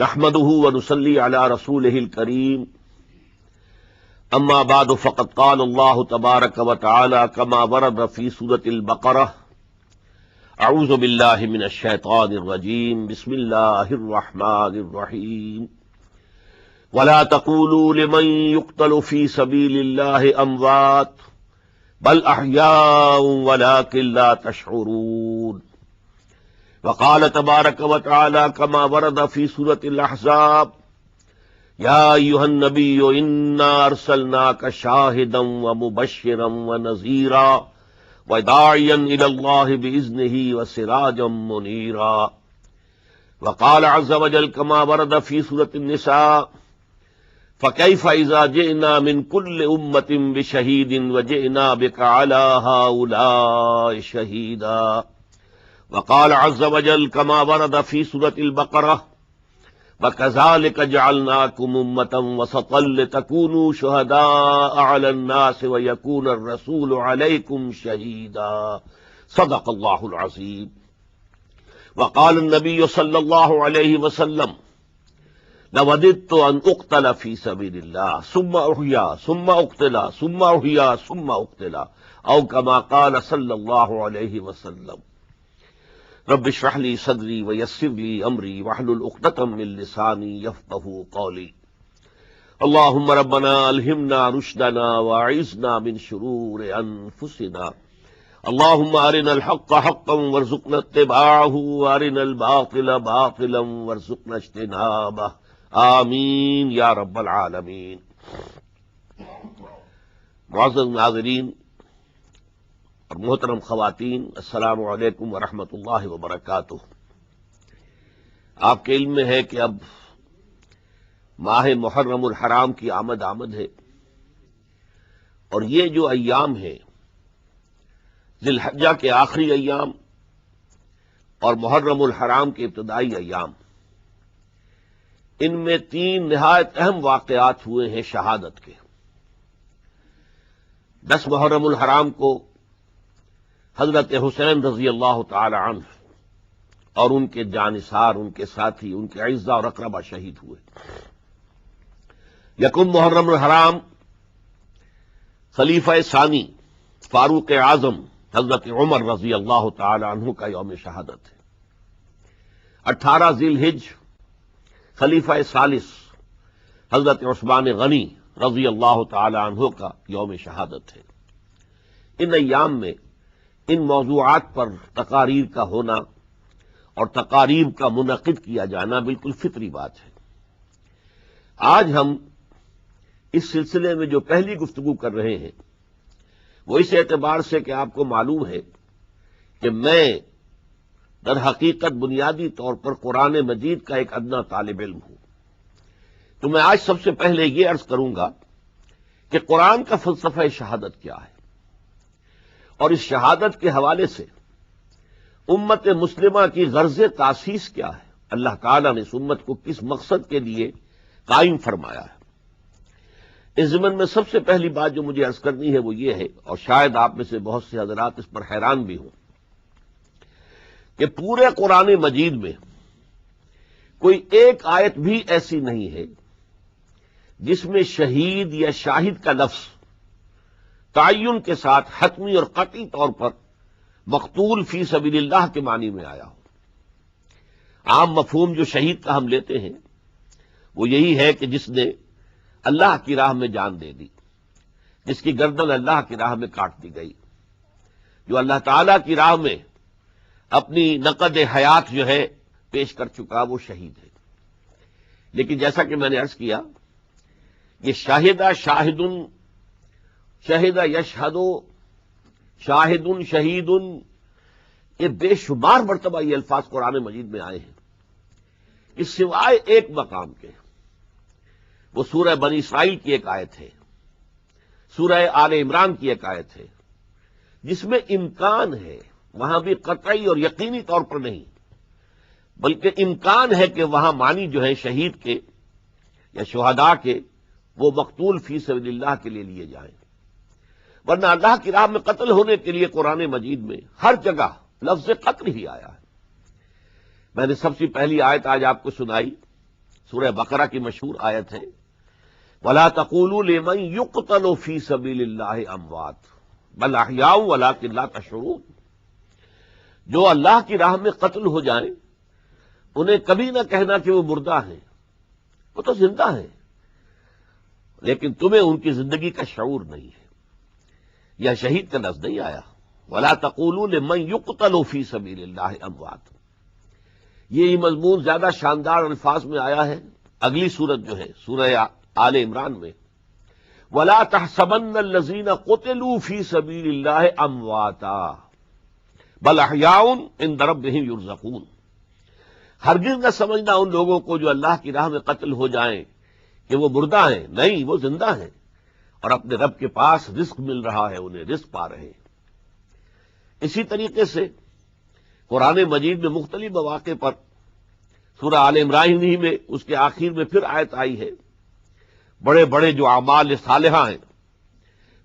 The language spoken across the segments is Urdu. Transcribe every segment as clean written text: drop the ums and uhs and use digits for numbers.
نحمده ونصلي على رسوله الكريم اما بعد فقد قال الله تبارك وتعالى كما ورد في سورة البقرة اعوذ بالله من الشيطان الرجيم بسم الله الرحمن الرحيم ولا تقولوا لمن يقتل في سبيل الله اموات بل احياء ولكن لا تشعرون وقال تبارك وتعالى كما ورد في سورة الأحزاب يا أيها النبي إنا أرسلناك شاهدا ومبشرا ونذيرا وداعيا إلى الله بإذنه وسراجا منيرا وقال عز وجل كما ورد في سورة النساء فكيف إذا جئنا من كل أمة بشهيد وجئنا بك على هؤلاء شهيدا وقال عز وجل كما ورد في سورة البقرة وكذلك جعلناكم أمة وسطا لتكونوا شهداء على الناس ويكون الرسول عليكم شهيدا صدق الله العظيم وقال النبي صلى الله عليه وسلم لوددت أن أقتل في سبيل الله ثم أحيا ثم أقتل ثم أحيا ثم أقتل أو كما قال صلى الله عليه وسلم رب اشرح لي صدري ويسر لي امري واحلل عقدة من لساني يفقهوا قولي اللهم ربنا الهمنا رشدنا واعذنا من شرور انفسنا اللهم ارنا الحق حقا وارزقنا اتباعه وارنا الباطل باطلا وارزقنا اجتنابه آمین یا رب العالمین۔ معزز ناظرین اور محترم خواتین، السلام علیکم ورحمۃ اللہ وبرکاتہ۔ آپ کے علم میں ہے کہ اب ماہ محرم الحرام کی آمد ہے، اور یہ جو ایام ہیں ذی الحجہ کے آخری ایام اور محرم الحرام کے ابتدائی ایام، ان میں 3 نہایت اہم واقعات ہوئے ہیں شہادت کے۔ 10 محرم الحرام کو حضرت حسین رضی اللہ تعالی عنہ اور ان کے جانثار، ان کے ساتھی، ان کے اعزاء اور اقربا شہید ہوئے۔ 1 محرم الحرام خلیفہ ثانی فاروق اعظم حضرت عمر رضی اللہ تعالی عنہ کا یوم شہادت ہے۔ 18 ذی الحجہ خلیفہ ثالث حضرت عثمان غنی رضی اللہ تعالی عنہ کا یوم شہادت ہے۔ ان ایام میں ان موضوعات پر تقاریر کا ہونا اور تقاریب کا منعقد کیا جانا بالکل فطری بات ہے۔ آج ہم اس سلسلے میں جو پہلی گفتگو کر رہے ہیں وہ اس اعتبار سے کہ آپ کو معلوم ہے کہ میں در حقیقت بنیادی طور پر قرآن مجید کا ایک ادنا طالب علم ہوں، تو میں آج سب سے پہلے یہ عرض کروں گا کہ قرآن کا فلسفہ شہادت کیا ہے، اور اس شہادت کے حوالے سے امت مسلمہ کی غرض تاسیس کیا ہے، اللہ تعالیٰ نے اس امت کو کس مقصد کے لیے قائم فرمایا ہے۔ اس ضمن میں سب سے پہلی بات جو مجھے عرض کرنی ہے وہ یہ ہے، اور شاید آپ میں سے بہت سے حضرات اس پر حیران بھی ہوں، کہ پورے قرآن مجید میں کوئی ایک آیت بھی ایسی نہیں ہے جس میں شہید یا شاہد کا لفظ تعین کے ساتھ حتمی اور قطعی طور پر مقتول فی سبیل اللہ کے معنی میں آیا ہو۔ عام مفہوم جو شہید کا ہم لیتے ہیں وہ یہی ہے کہ جس نے اللہ کی راہ میں جان دے دی، جس کی گردن اللہ کی راہ میں کاٹ دی گئی، جو اللہ تعالی کی راہ میں اپنی نقد حیات جو ہے پیش کر چکا، وہ شہید ہے۔ لیکن جیسا کہ میں نے عرض کیا، یہ شاہدہ شاہدن، شہدہ یشہدو، شاہدن شہیدن، یہ بے شمار مرتبہ یہ الفاظ قرآن مجید میں آئے ہیں۔ اس سوائے ایک مقام کے، وہ سورہ بنی اسرائیل کی ایک آیت ہے، سورہ آل عمران کی ایک آیت ہے، جس میں امکان ہے، وہاں بھی قطعی اور یقینی طور پر نہیں، بلکہ امکان ہے کہ وہاں معنی جو ہے شہید کے یا شہداء کے وہ مقتول فی سبیل اللہ کے لیے لیے جائیں، ورنہ اللہ کی راہ میں قتل ہونے کے لیے قرآن مجید میں ہر جگہ لفظ قتل ہی آیا ہے۔ میں نے سب سے پہلی آیت آج آپ کو سنائی سورہ بقرہ کی مشہور آیت ہے، وَلَا تَقُولُوا لِمَن يُقْتَلُ فِي سَبِيلِ اللَّهِ أَمْوَاتٌ بَلْ أَحْيَاءٌ وَلَٰكِن لَّا تَشْعُرُونَ۔ جو اللہ کی راہ میں قتل ہو جائیں انہیں کبھی نہ کہنا کہ وہ مردہ ہیں، وہ تو زندہ ہیں، لیکن تمہیں ان کی زندگی کا شعور نہیں ہے۔ یہ شہید کا لفظ نہیں آیا، وَلَا تَقُولُوا لِمَن يُقْتَلُ فِي سَبِيلِ اللَّهِ أَمْوَاتٌ۔ یہ مضمون زیادہ شاندار الفاظ میں آیا ہے اگلی سورت جو ہے سورہ آل عمران میں، وَلَا تَحْسَبَنَّ الَّذِينَ قُتِلُوا فِي سَبِيلِ اللَّهِ أَمْوَاتًا بَلْ أَحْيَاءٌ عِندَ رَبِّهِمْ يُرْزَقُونَ۔ ہرگز نہ سمجھنا ان لوگوں کو جو اللہ کی راہ میں قتل ہو جائیں کہ وہ مردہ ہیں، نہیں، وہ زندہ ہیں اور اپنے رب کے پاس رزق مل رہا ہے، انہیں رزق پا رہے ہیں۔ اسی طریقے سے قرآن مجید میں مختلف مواقع پر سورہ آل عمران ہی میں اس کے آخر میں پھر آیت آئی ہے، بڑے بڑے جو اعمال صالحہ ہیں،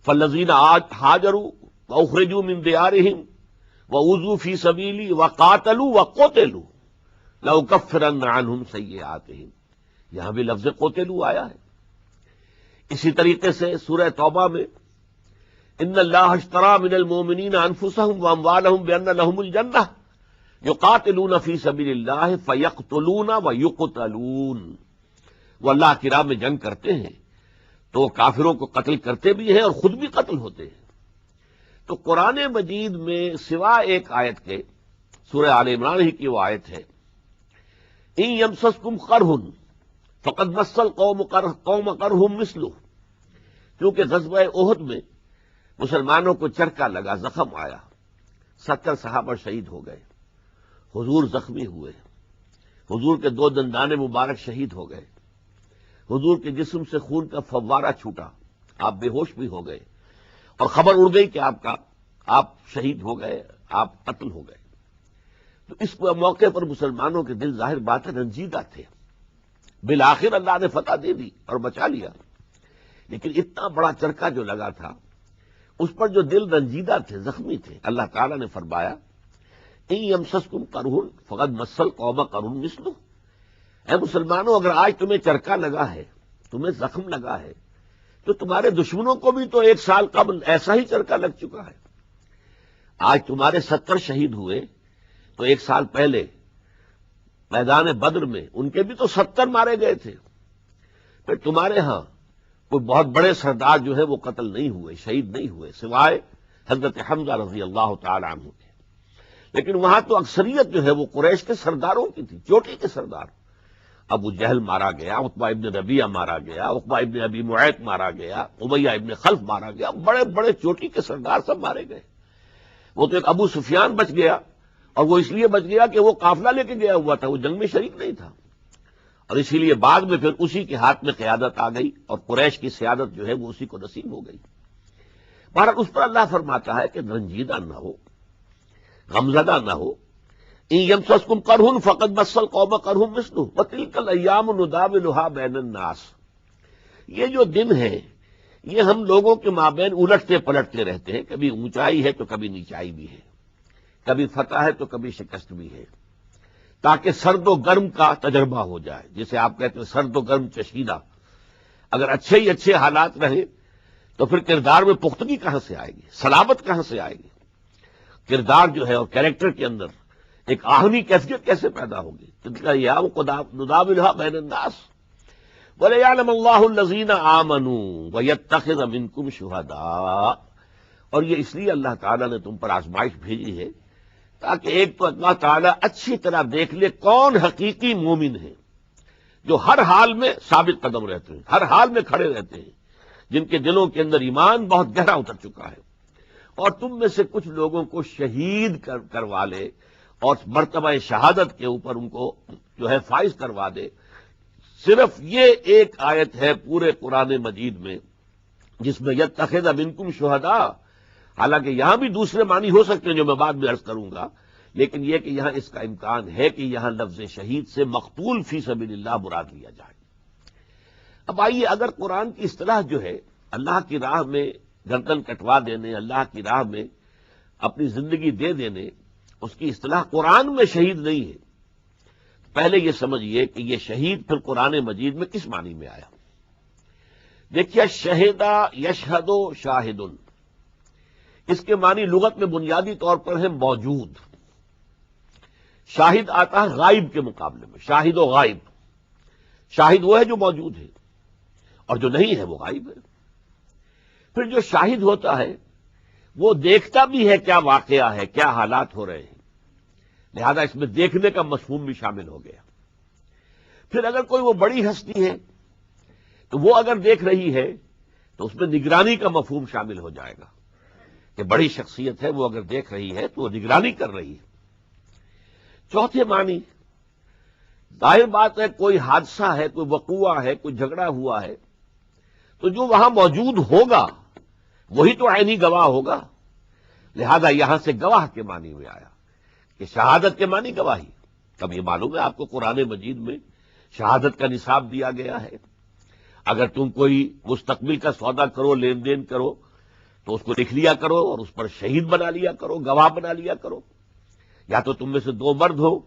فالذین ہاجروا واخرجوا من دیارہم واوذوا فی سبیلی وقاتلوا وقتلوا لأکفرن عنہم سیئاتہم، یہاں بھی لفظ قتلوا آیا ہے۔ اسی طریقے سے سورہ توبہ میں ان اللہ اشترى من المؤمنین انفسهم واموالهم بان لهم الجنہ یقاتلون فی سبیل اللہ فیقتلون ویقتلون، وہ اللہ کی راہ میں جنگ کرتے ہیں تو کافروں کو قتل کرتے بھی ہیں اور خود بھی قتل ہوتے ہیں۔ تو قرآن مجید میں سوا ایک آیت کے، سورہ آل عمران ہی کی وہ آیت ہے، ان یمسسکم قرح فقد مس القوم قرح مثلہ، کیونکہ غزوہ احد میں مسلمانوں کو چرکا لگا، زخم آیا، 70 صحابہ شہید ہو گئے، حضور زخمی ہوئے، حضور کے 2 دندان مبارک شہید ہو گئے، حضور کے جسم سے خون کا فوارہ چھوٹا، آپ بے ہوش بھی ہو گئے اور خبر اڑ گئی کہ آپ شہید ہو گئے، آپ قتل ہو گئے۔ تو اس موقع پر مسلمانوں کے دل ظاہر بات ہے رنجیدہ تھے، بالآخر اللہ نے فتح دے دی اور بچا لیا، لیکن اتنا بڑا چرکا جو لگا تھا اس پر جو دل رنجیدہ تھے، زخمی تھے، اللہ تعالیٰ نے فرمایا ان یمسسکم قرح فقد مس القوم قرح مثلہ، اے مسلمانوں اگر آج تمہیں چرکا لگا ہے، تمہیں زخم لگا ہے، تو تمہارے دشمنوں کو بھی تو 1 سال قبل ایسا ہی چرکا لگ چکا ہے۔ آج تمہارے 70 شہید ہوئے تو 1 سال پہلے میدان بدر میں ان کے بھی تو 70 مارے گئے تھے۔ پھر تمہارے ہاں کوئی بہت بڑے سردار جو ہے وہ قتل نہیں ہوئے، شہید نہیں ہوئے، سوائے حضرت حمزہ رضی اللہ تعالی عنہ کے، لیکن وہاں تو اکثریت جو ہے وہ قریش کے سرداروں کی تھی، چوٹی کے سردار۔ ابو جہل مارا گیا، عتبہ ابن ربیعہ مارا گیا، عقبہ ابن ابی معیط مارا گیا، امیہ ابن خلف مارا گیا، بڑے بڑے چوٹی کے سردار سب مارے گئے۔ وہ تو ایک ابو سفیان بچ گیا، اور وہ اس لیے بچ گیا کہ وہ قافلہ لے کے گیا ہوا تھا، وہ جنگ میں شریک نہیں تھا، اور اسی لیے بعد میں پھر اسی کے ہاتھ میں قیادت آ گئی اور قریش کی سیادت جو ہے وہ اسی کو نصیب ہو گئی۔ بہرحال اس پر اللہ فرماتا ہے کہ رنجیدہ نہ ہو، غمزدہ نہ ہو، ان یمسسکم قرح فقد مس القوم قرح مثلہ وتلک الایام نداولها بین الناس، یہ جو دن ہیں یہ ہم لوگوں کے مابین الٹتے پلٹتے رہتے ہیں، کبھی اونچائی ہے تو کبھی نیچائی بھی ہے، کبھی فتح ہے تو کبھی شکست بھی ہے، تاکہ سرد و گرم کا تجربہ ہو جائے، جسے آپ کہتے ہیں سرد و گرم چشیدہ۔ اگر اچھے ہی اچھے حالات رہیں تو پھر کردار میں پختگی کہاں سے آئے گی، صلابت کہاں سے آئے گی، کردار جو ہے اور کیریکٹر کے اندر ایک آہنی کیفیت کیسے پیدا ہوگی۔ تلک الایام نداولها بین الناس ولیعلم اللہ الذین آمنوا ویتخذ منکم شہداء، اور یہ اس لیے اللہ تعالیٰ نے تم پر آزمائش بھیجی ہے تاکہ ایک تو اللہ تعالیٰ اچھی طرح دیکھ لے کون حقیقی مومن ہے، جو ہر حال میں ثابت قدم رہتے ہیں، ہر حال میں کھڑے رہتے ہیں، جن کے دلوں کے اندر ایمان بہت گہرا اتر چکا ہے، اور تم میں سے کچھ لوگوں کو شہید کروا لے اور مرتبہ شہادت کے اوپر ان کو جو ہے فائز کروا دے۔ صرف یہ ایک آیت ہے پورے قرآن مجید میں جس میں یتخذ منکم شہداء، حالانکہ یہاں بھی دوسرے معنی ہو سکتے ہیں جو میں بعد میں عرض کروں گا، لیکن یہ کہ یہاں اس کا امکان ہے کہ یہاں لفظ شہید سے مقتول فی سبیل اللہ مراد لیا جائے۔ اب آئیے، اگر قرآن کی اصطلاح جو ہے اللہ کی راہ میں گردن کٹوا دینے، اللہ کی راہ میں اپنی زندگی دے دینے، اس کی اصطلاح قرآن میں شہید نہیں ہے، پہلے یہ سمجھیے کہ یہ شہید پھر قرآن مجید میں کس معنی میں آیا؟ دیکھیے شہدہ یشہد شاہد، اس کے معنی لغت میں بنیادی طور پر ہے موجود. شاہد آتا ہے غائب کے مقابلے میں، شاہد و غائب. شاہد وہ ہے جو موجود ہے اور جو نہیں ہے وہ غائب ہے. پھر جو شاہد ہوتا ہے وہ دیکھتا بھی ہے کیا واقعہ ہے، کیا حالات ہو رہے ہیں، لہذا اس میں دیکھنے کا مفہوم بھی شامل ہو گیا. پھر اگر کوئی وہ بڑی ہستی ہے تو وہ اگر دیکھ رہی ہے تو اس میں نگرانی کا مفہوم شامل ہو جائے گا کہ بڑی شخصیت ہے، وہ اگر دیکھ رہی ہے تو وہ نگرانی کر رہی ہے. چوتھے معنی، ظاہر بات ہے کوئی حادثہ ہے، کوئی وقوعہ ہے، کوئی جھگڑا ہوا ہے تو جو وہاں موجود ہوگا وہی تو عینی گواہ ہوگا، لہذا یہاں سے گواہ کے معنی میں آیا کہ شہادت کے معنی گواہی. اب یہ معلوم ہے آپ کو قرآن مجید میں شہادت کا نصاب دیا گیا ہے. اگر تم کوئی مستقبل کا سودا کرو، لین دین کرو، تو اس کو لکھ لیا کرو اور اس پر شہید بنا لیا کرو، گواہ بنا لیا کرو. یا تو تم میں سے 2 مرد ہو،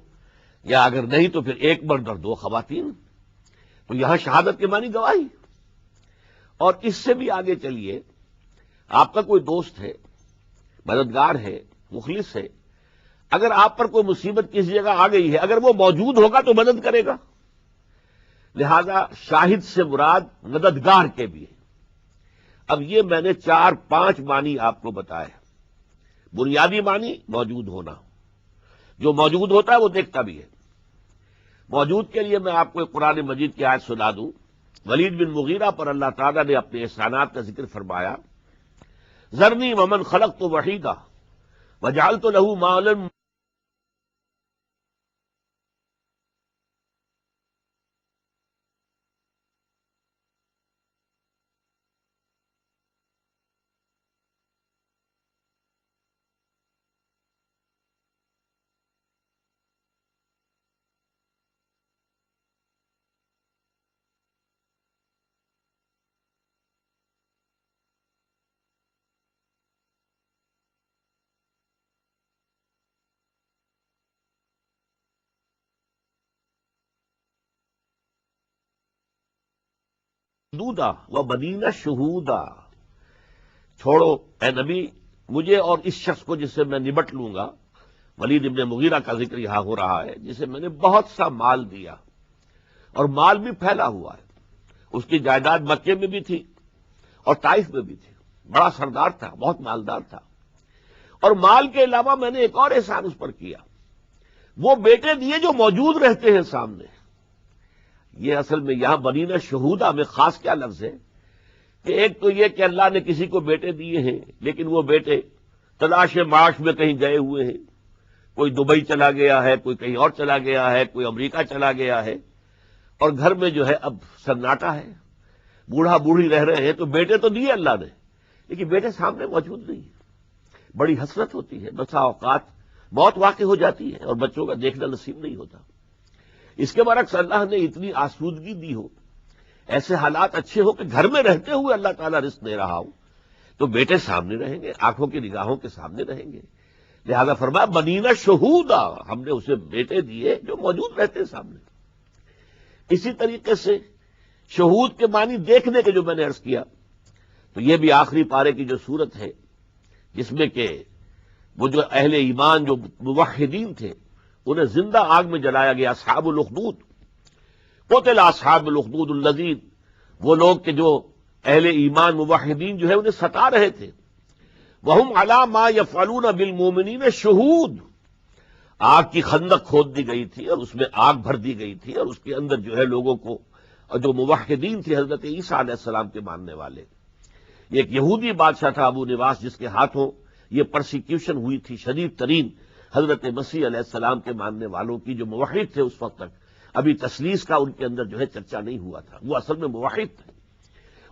یا اگر نہیں تو پھر 1 مرد اور 2 خواتین. تو یہاں شہادت کے معنی گواہی. اور اس سے بھی آگے چلیے، آپ کا کوئی دوست ہے، مددگار ہے، مخلص ہے، اگر آپ پر کوئی مصیبت کسی جگہ آ گئی ہے، اگر وہ موجود ہوگا تو مدد کرے گا. لہذا شاہد سے مراد مددگار کے بھی ہے. اب یہ میں نے 4-5 معنی آپ کو بتائے. بنیادی معنی موجود ہونا، جو موجود ہوتا ہے وہ دیکھتا بھی ہے. موجود کے لیے میں آپ کو ایک قرآن مجید کی آیت سنا دوں. ولید بن مغیرہ پر اللہ تعالیٰ نے اپنے احسانات کا ذکر فرمایا، ذرنی ومن خلقت وحیدا وجعلت له مالا. دودا و بنینا شہودا، چھوڑو اے نبی مجھے اور اس شخص کو جس سے میں نبٹ لوں گا. ولید ابن مغیرہ کا ذکر یہاں ہو رہا ہے، جسے میں نے بہت سا مال دیا اور مال بھی پھیلا ہوا ہے. اس کی جائیداد مکے میں بھی تھی اور طائف میں بھی تھی. بڑا سردار تھا، بہت مالدار تھا. اور مال کے علاوہ میں نے ایک اور احسان اس پر کیا، وہ بیٹے دیے جو موجود رہتے ہیں سامنے. یہ اصل میں یہاں بنینا شہودہ میں خاص کیا لفظ ہے کہ ایک تو یہ کہ اللہ نے کسی کو بیٹے دیے ہیں، لیکن وہ بیٹے تلاش معاش میں کہیں گئے ہوئے ہیں. کوئی دبئی چلا گیا ہے، کوئی کہیں اور چلا گیا ہے، کوئی امریکہ چلا گیا ہے، اور گھر میں جو ہے اب سناٹا ہے، بوڑھا بوڑھی رہ رہے ہیں. تو بیٹے تو دیے اللہ نے، لیکن بیٹے سامنے موجود نہیں. بڑی حسرت ہوتی ہے، بسا اوقات موت واقع ہو جاتی ہے اور بچوں کا دیکھنا نصیب نہیں ہوتا. اس کے برعکس اللہ نے اتنی آسودگی دی ہو، ایسے حالات اچھے ہو کہ گھر میں رہتے ہوئے اللہ تعالیٰ رزق دے رہا ہو، تو بیٹے سامنے رہیں گے، آنکھوں کی نگاہوں کے سامنے رہیں گے. لہذا فرمایا بنینا شہودا، ہم نے اسے بیٹے دیے جو موجود رہتے ہیں سامنے. اسی طریقے سے شہود کے معنی دیکھنے کے جو میں نے عرض کیا، تو یہ بھی آخری پارے کی جو صورت ہے جس میں کہ وہ جو اہل ایمان جو موحدین تھے انہیں زندہ آگ میں جلایا گیا. اصحاب الاخدود، قتل اصحاب الاخدود الذین، وہ لوگ کہ جو اہل ایمان موحدین جو ہے انہیں ستا رہے تھے. وہم علی ما یفعلون بالمؤمنین شہود، آگ کی خندق کھود دی گئی تھی اور اس میں آگ بھر دی گئی تھی، اور اس کے اندر جو ہے لوگوں کو، اور جو موحدین تھے حضرت عیسیٰ علیہ السلام کے ماننے والے. ایک یہودی بادشاہ تھا ابو نواس، جس کے ہاتھوں یہ پرسیکیوشن ہوئی تھی شدید ترین حضرت مسیح علیہ السلام کے ماننے والوں کی، جو موحد تھے اس وقت تک. ابھی تسلیس کا ان کے اندر جو ہے چرچا نہیں ہوا تھا، وہ اصل میں موحد تھے.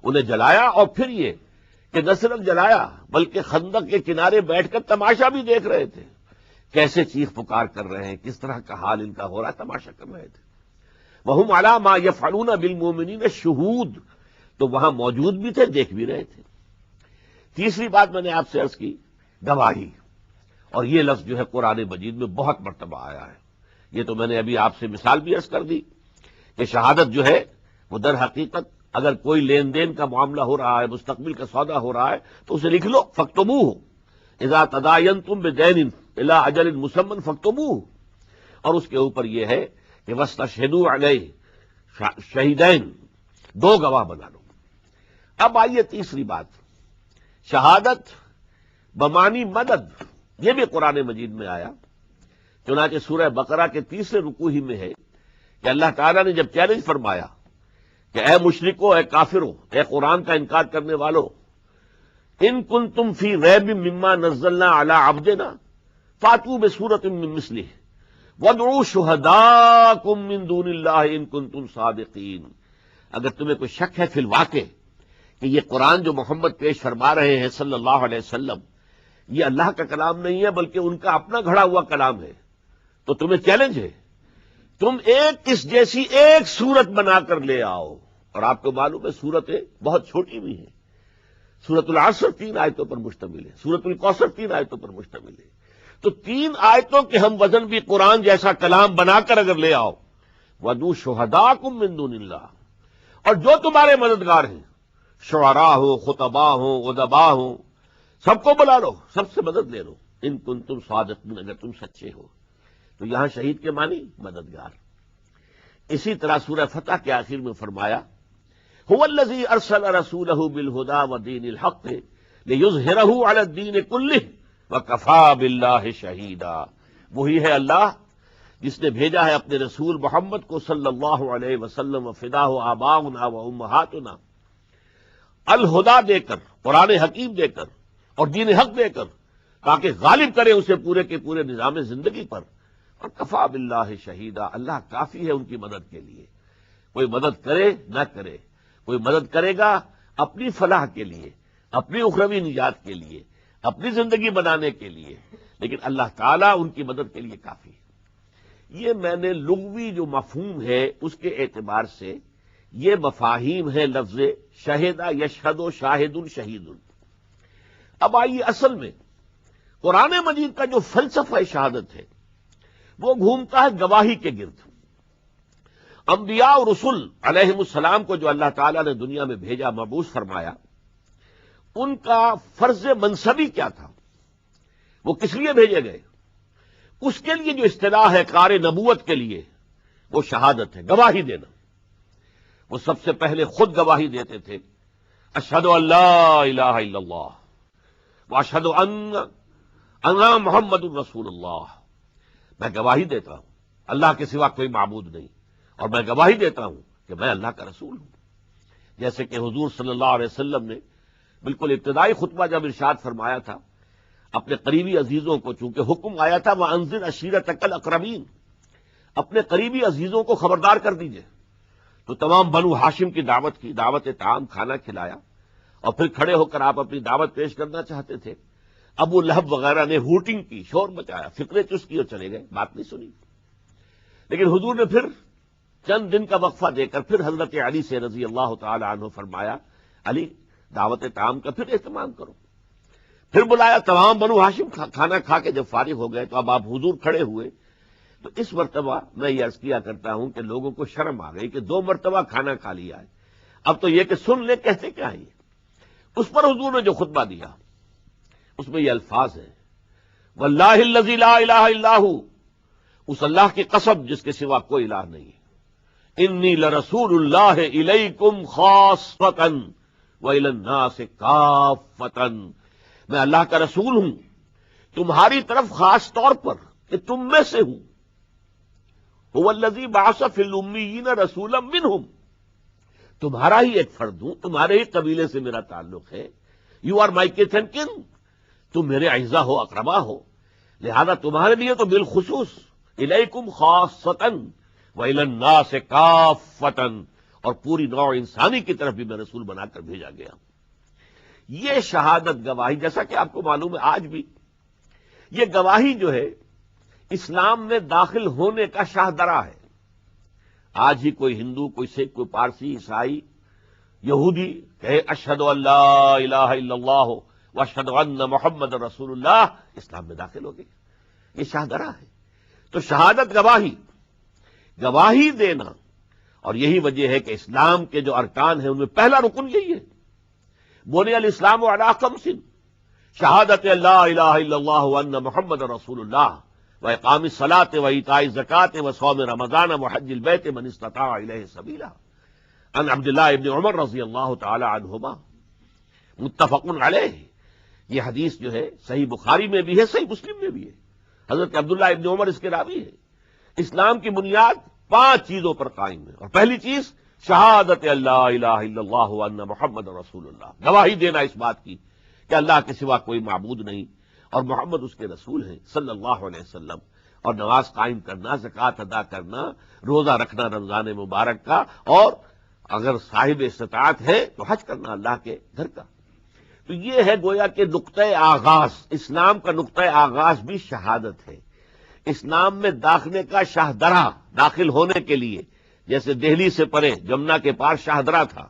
انہیں جلایا، اور پھر یہ کہ نہ صرف جلایا بلکہ خندق کے کنارے بیٹھ کر تماشا بھی دیکھ رہے تھے، کیسے چیخ پکار کر رہے ہیں، کس طرح کا حال ان کا ہو رہا ہے، تماشا کر رہے تھے. وہم علی ما یفعلون بالمؤمنین شہود، تو وہاں موجود بھی تھے، دیکھ بھی رہے تھے. تیسری بات میں نے آپ سے عرض کی، گواہی. اور یہ لفظ جو ہے قرآن مجید میں بہت مرتبہ آیا ہے یہ تو میں نے ابھی آپ سے مثال بھی عرض کر دی کہ شہادت جو ہے وہ در حقیقت اگر کوئی لین دین کا معاملہ ہو رہا ہے، مستقبل کا سودا ہو رہا ہے، تو اسے لکھ لو، فاکتبوہ اذا تداینتم بدین الی اجل مسمى فاکتبوہ، اور اس کے اوپر یہ ہے کہ واستشہدوا علیہ شہیدین، دو گواہ بنا لو۔ اب آئیے تیسری بات، شہادت بمانی مدد، یہ بھی قرآن مجید میں آیا، چنانچہ سورہ بقرہ کے تیسرے رکوع ہی میں ہے کہ اللہ تعالیٰ نے جب چیلنج فرمایا کہ اے مشرکو، اے کافرو، اے قرآن کا انکار کرنے والو، ان کنتم فی ریب مما نزلنا علی عبدنا فاتوا بسورۃ من مثلہ وادعوا شہداءکم من دون اللہ ان کنتم صادقین۔ اگر تمہیں کوئی شک ہے فی الواقع کہ یہ قرآن جو محمد پیش فرما رہے ہیں صلی اللہ علیہ وسلم یہ اللہ کا کلام نہیں ہے بلکہ ان کا اپنا گھڑا ہوا کلام ہے، تو تمہیں چیلنج ہے، تم ایک اس جیسی ایک سورت بنا کر لے آؤ۔ اور آپ کو معلوم ہے سورتیں بہت چھوٹی بھی ہیں، سورۃ العصر 3 آیتوں پر مشتمل ہے، سورۃ الکوثر 3 آیتوں پر مشتمل ہے، تو 3 آیتوں کے ہم وزن بھی قرآن جیسا کلام بنا کر اگر لے آؤ، وَدُوا شُهَدَاءَكُم مِّن دُونِ اللَّهِ، اور جو تمہارے مددگار ہیں، شعراء ہو، خطباء ہوں، ادباء ہوں، سب کو بلا لو، سب سے مدد لے لو، ان کنتم صادقین، اگر تم سچے ہو۔ تو یہاں شہید کے معنی مددگار۔ اسی طرح سورہ فتح کے آخر میں فرمایا هو الذی ارسل رسولہ بالہدی ودین الحق لیظہرہ علی الدین کلہ وکفی باللہ شہیدا، وہی ہے اللہ جس نے بھیجا ہے اپنے رسول محمد کو صلی اللہ علیہ وسلم وفداہ آباؤنا و امہاتنا، الہدا دے کر، قرآن حکیم دے کر اور دین حق دے کر، تاکہ غالب کرے اسے پورے کے پورے نظام زندگی پر، اور کفا باللہ شہیدہ، اللہ کافی ہے ان کی مدد کے لیے۔ کوئی مدد کرے نہ کرے، کوئی مدد کرے گا اپنی فلاح کے لیے، اپنی اخروی نجات کے لیے، اپنی زندگی بنانے کے لیے، لیکن اللہ تعالیٰ ان کی مدد کے لیے کافی ہے۔ یہ میں نے لغوی جو مفہوم ہے اس کے اعتبار سے یہ مفاہیم ہے لفظ شہدہ، یشہد و شاہد شہید۔ اب آئیے اصل میں قرآن مجید کا جو فلسفہ شہادت ہے وہ گھومتا ہے گواہی کے گرد۔ انبیاء اور رسول علیہم السلام کو جو اللہ تعالیٰ نے دنیا میں بھیجا، مبعوث فرمایا، ان کا فرض منصبی کیا تھا، وہ کس لیے بھیجے گئے؟ اس کے لیے جو اصطلاح ہے کار نبوت کے لیے وہ شہادت ہے، گواہی دینا۔ وہ سب سے پہلے خود گواہی دیتے تھے، اشہد ان لا الہ الا اللہ واشہد ان محمد رسول اللہ، میں گواہی دیتا ہوں اللہ کے سوا کوئی معبود نہیں، اور میں گواہی دیتا ہوں کہ میں اللہ کا رسول ہوں۔ جیسے کہ حضور صلی اللہ علیہ وسلم نے بالکل ابتدائی خطبہ جب ارشاد فرمایا تھا، اپنے قریبی عزیزوں کو چونکہ حکم آیا تھا وَأَنذِرْ عَشِيرَتَكَ الْأَقْرَبِينَ، اپنے قریبی عزیزوں کو خبردار کر دیجئے، تو تمام بنو ہاشم کی دعوت کی، دعوت طعام، کھانا کھلایا، اور پھر کھڑے ہو کر آپ اپنی دعوت پیش کرنا چاہتے تھے۔ ابو لہب وغیرہ نے ہوٹنگ کی، شور مچایا، فکرے چس کی اور چلے گئے، بات نہیں سنی۔ لیکن حضور نے پھر چند دن کا وقفہ دے کر پھر حضرت علی سے رضی اللہ تعالی عنہ فرمایا، علی دعوت طعام کا پھر اہتمام کرو۔ پھر بلایا، تمام بنو ہاشم کھانا کھا کے جب فارغ ہو گئے تو اب آپ حضور کھڑے ہوئے۔ تو اس مرتبہ میں یہ عرض کیا کرتا ہوں کہ لوگوں کو شرم آ گئی کہ 2 مرتبہ کھانا کھا لیا ہے، اب تو یہ کہ سن لے، کہتے کیا ہے یہ؟ اس پر حضور نے جو خطبہ دیا اس میں یہ الفاظ ہیں، واللہ الذی لا الہ الا ہو، اس اللہ کی قسم جس کے سوا کوئی الہ نہیں ہے، انی لرسول اللہ الیکم خاصۃ وإلی الناس کافۃ، میں اللہ کا رسول ہوں تمہاری طرف خاص طور پر کہ تم میں سے ہوں۔ هو الذی بعث فی الامیین رسولا منہم، تمہارا ہی ایک فرد ہوں، تمہارے ہی قبیلے سے میرا تعلق ہے، you are my kith and kin, تم میرے اعزا ہو، اقربا ہو، لہذا تمہارے لیے تو بالخصوص الیکم خاصۃ وإلی الناس کافۃ، اور پوری نوع انسانی کی طرف بھی میں رسول بنا کر بھیجا گیا۔ یہ شہادت گواہی، جیسا کہ آپ کو معلوم ہے آج بھی یہ گواہی جو ہے اسلام میں داخل ہونے کا شاہدرہ ہے۔ آج ہی کوئی ہندو، کوئی سکھ، کوئی پارسی، عیسائی، یہودی کہے اشہد ان لا الہ الا اللہ واشہد ان محمد رسول اللہ، اسلام میں داخل ہو گئے، یہ شاہدرہ ہے۔ تو شہادت گواہی دینا، اور یہی وجہ ہے کہ اسلام کے جو ارکان ہیں ان میں پہلا رکن یہی ہے، بنی الاسلام علی خمس، شہادت لا الہ الا اللہ وان محمد رسول اللہ واقام الصلاۃ وایتاء الزکوٰۃ وصوم رمضان وحج البیت من استطاع الیہ سبیلا، عن عبد اللہ ابن عمر رضی اللہ تعالی عنہما، متفق علیہ۔ یہ حدیث جو ہے صحیح بخاری میں بھی ہے، صحیح مسلم میں بھی ہے، حضرت عبداللہ ابن عمر اس کے راوی ہے۔ اسلام کی بنیاد 5 چیزوں پر قائم ہے، اور پہلی چیز شہادت اللہ الہ الا اللہ وان محمد رسول اللہ، گواہی دینا اس بات کی کہ اللہ کے سوا کوئی معبود نہیں اور محمد اس کے رسول ہیں صلی اللہ علیہ وسلم، اور نماز قائم کرنا، زکوٰۃ ادا کرنا، روزہ رکھنا رمضان مبارک کا، اور اگر صاحب استطاعت ہے تو حج کرنا اللہ کے گھر کا۔ تو یہ ہے گویا کہ نقطۂ آغاز، اسلام کا نقطۂ آغاز بھی شہادت ہے۔ اسلام میں داخلے کا شاہدرہ، داخل ہونے کے لیے، جیسے دہلی سے پرے جمنا کے پار شاہدرہ تھا،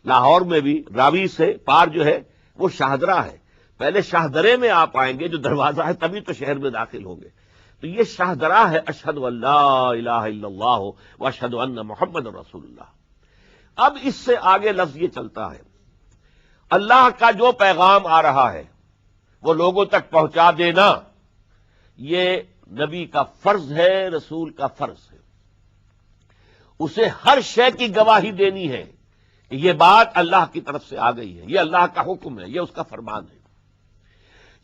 لاہور میں بھی راوی سے پار جو ہے وہ شاہدرہ ہے، پہلے شاہدرے میں آپ آئیں گے جو دروازہ ہے، تبھی تو شہر میں داخل ہوں گے۔ تو یہ شاہدرہ ہے، اشہد ان لا الہ الا اللہ واشہد ان محمد رسول اللہ۔ اب اس سے آگے لفظ یہ چلتا ہے، اللہ کا جو پیغام آ رہا ہے وہ لوگوں تک پہنچا دینا، یہ نبی کا فرض ہے، رسول کا فرض ہے۔ اسے ہر شے کی گواہی دینی ہے کہ یہ بات اللہ کی طرف سے آ گئی ہے، یہ اللہ کا حکم ہے، یہ اس کا فرمان ہے۔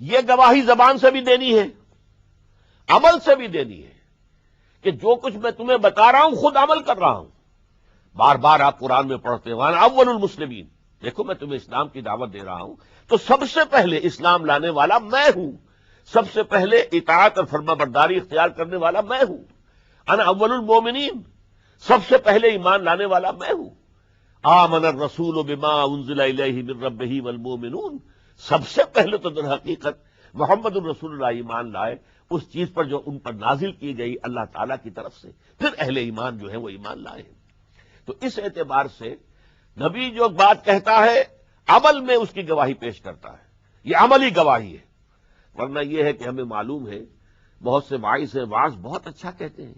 یہ گواہی زبان سے بھی دینی ہے، عمل سے بھی دینی ہے، کہ جو کچھ میں تمہیں بتا رہا ہوں خود عمل کر رہا ہوں۔ بار بار آپ قرآن میں پڑھتے ہیں وانا اول المسلمین، دیکھو میں تمہیں اسلام کی دعوت دے رہا ہوں تو سب سے پہلے اسلام لانے والا میں ہوں، سب سے پہلے اطاعت اور فرما برداری اختیار کرنے والا میں ہوں، انا اول المومنین، سب سے پہلے ایمان لانے والا میں ہوں۔ آمن الرسول بما انزل الیہ من ربہ والمؤمنون، سب سے پہلے تو در حقیقت محمد الرسول اللہ ایمان لائے اس چیز پر جو ان پر نازل کی گئی اللہ تعالیٰ کی طرف سے، پھر اہل ایمان جو ہے وہ ایمان لائے ہیں۔ تو اس اعتبار سے نبی جو بات کہتا ہے عمل میں اس کی گواہی پیش کرتا ہے، یہ عملی گواہی ہے۔ ورنہ یہ ہے کہ ہمیں معلوم ہے بہت سے واعظ واعظ بہت اچھا کہتے ہیں،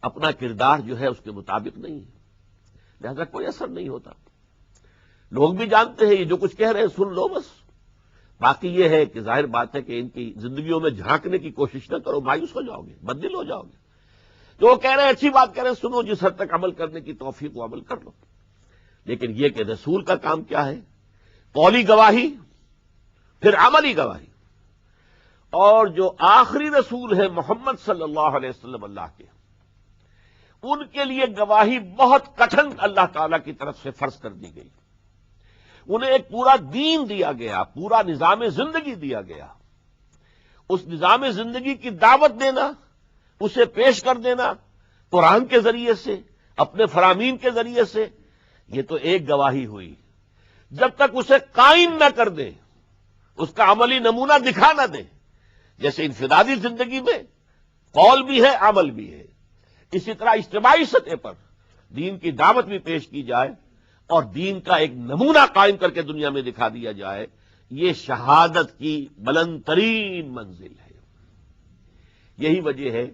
اپنا کردار جو ہے اس کے مطابق نہیں ہے، لہذا کوئی اثر نہیں ہوتا۔ لوگ بھی جانتے ہیں یہ جو کچھ کہہ رہے ہیں سن لو بس، باقی یہ ہے کہ ظاہر بات ہے کہ ان کی زندگیوں میں جھانکنے کی کوشش نہ کرو، مایوس ہو جاؤ گے، بددل ہو جاؤ گے۔ جو وہ کہہ رہے ہیں اچھی بات کہہ رہے ہیں، سنو، جس حد تک عمل کرنے کی توفیق وہ عمل کر لو۔ لیکن یہ کہ رسول کا کام کیا ہے، قولی گواہی، پھر عملی گواہی۔ اور جو آخری رسول ہے محمد صلی اللہ علیہ وسلم اللہ کے، ان کے لیے گواہی بہت کٹھن اللہ تعالیٰ کی طرف سے فرض کر دی گئی۔ انہیں ایک پورا دین دیا گیا، پورا نظام زندگی دیا گیا۔ اس نظام زندگی کی دعوت دینا، اسے پیش کر دینا قرآن کے ذریعے سے، اپنے فرامین کے ذریعے سے، یہ تو ایک گواہی ہوئی۔ جب تک اسے قائم نہ کر دیں، اس کا عملی نمونہ دکھا نہ دیں، جیسے انفرادی زندگی میں قول بھی ہے عمل بھی ہے، اسی طرح اجتماعی سطح پر دین کی دعوت بھی پیش کی جائے اور دین کا ایک نمونہ قائم کر کے دنیا میں دکھا دیا جائے، یہ شہادت کی بلند ترین منزل ہے۔ یہی وجہ ہے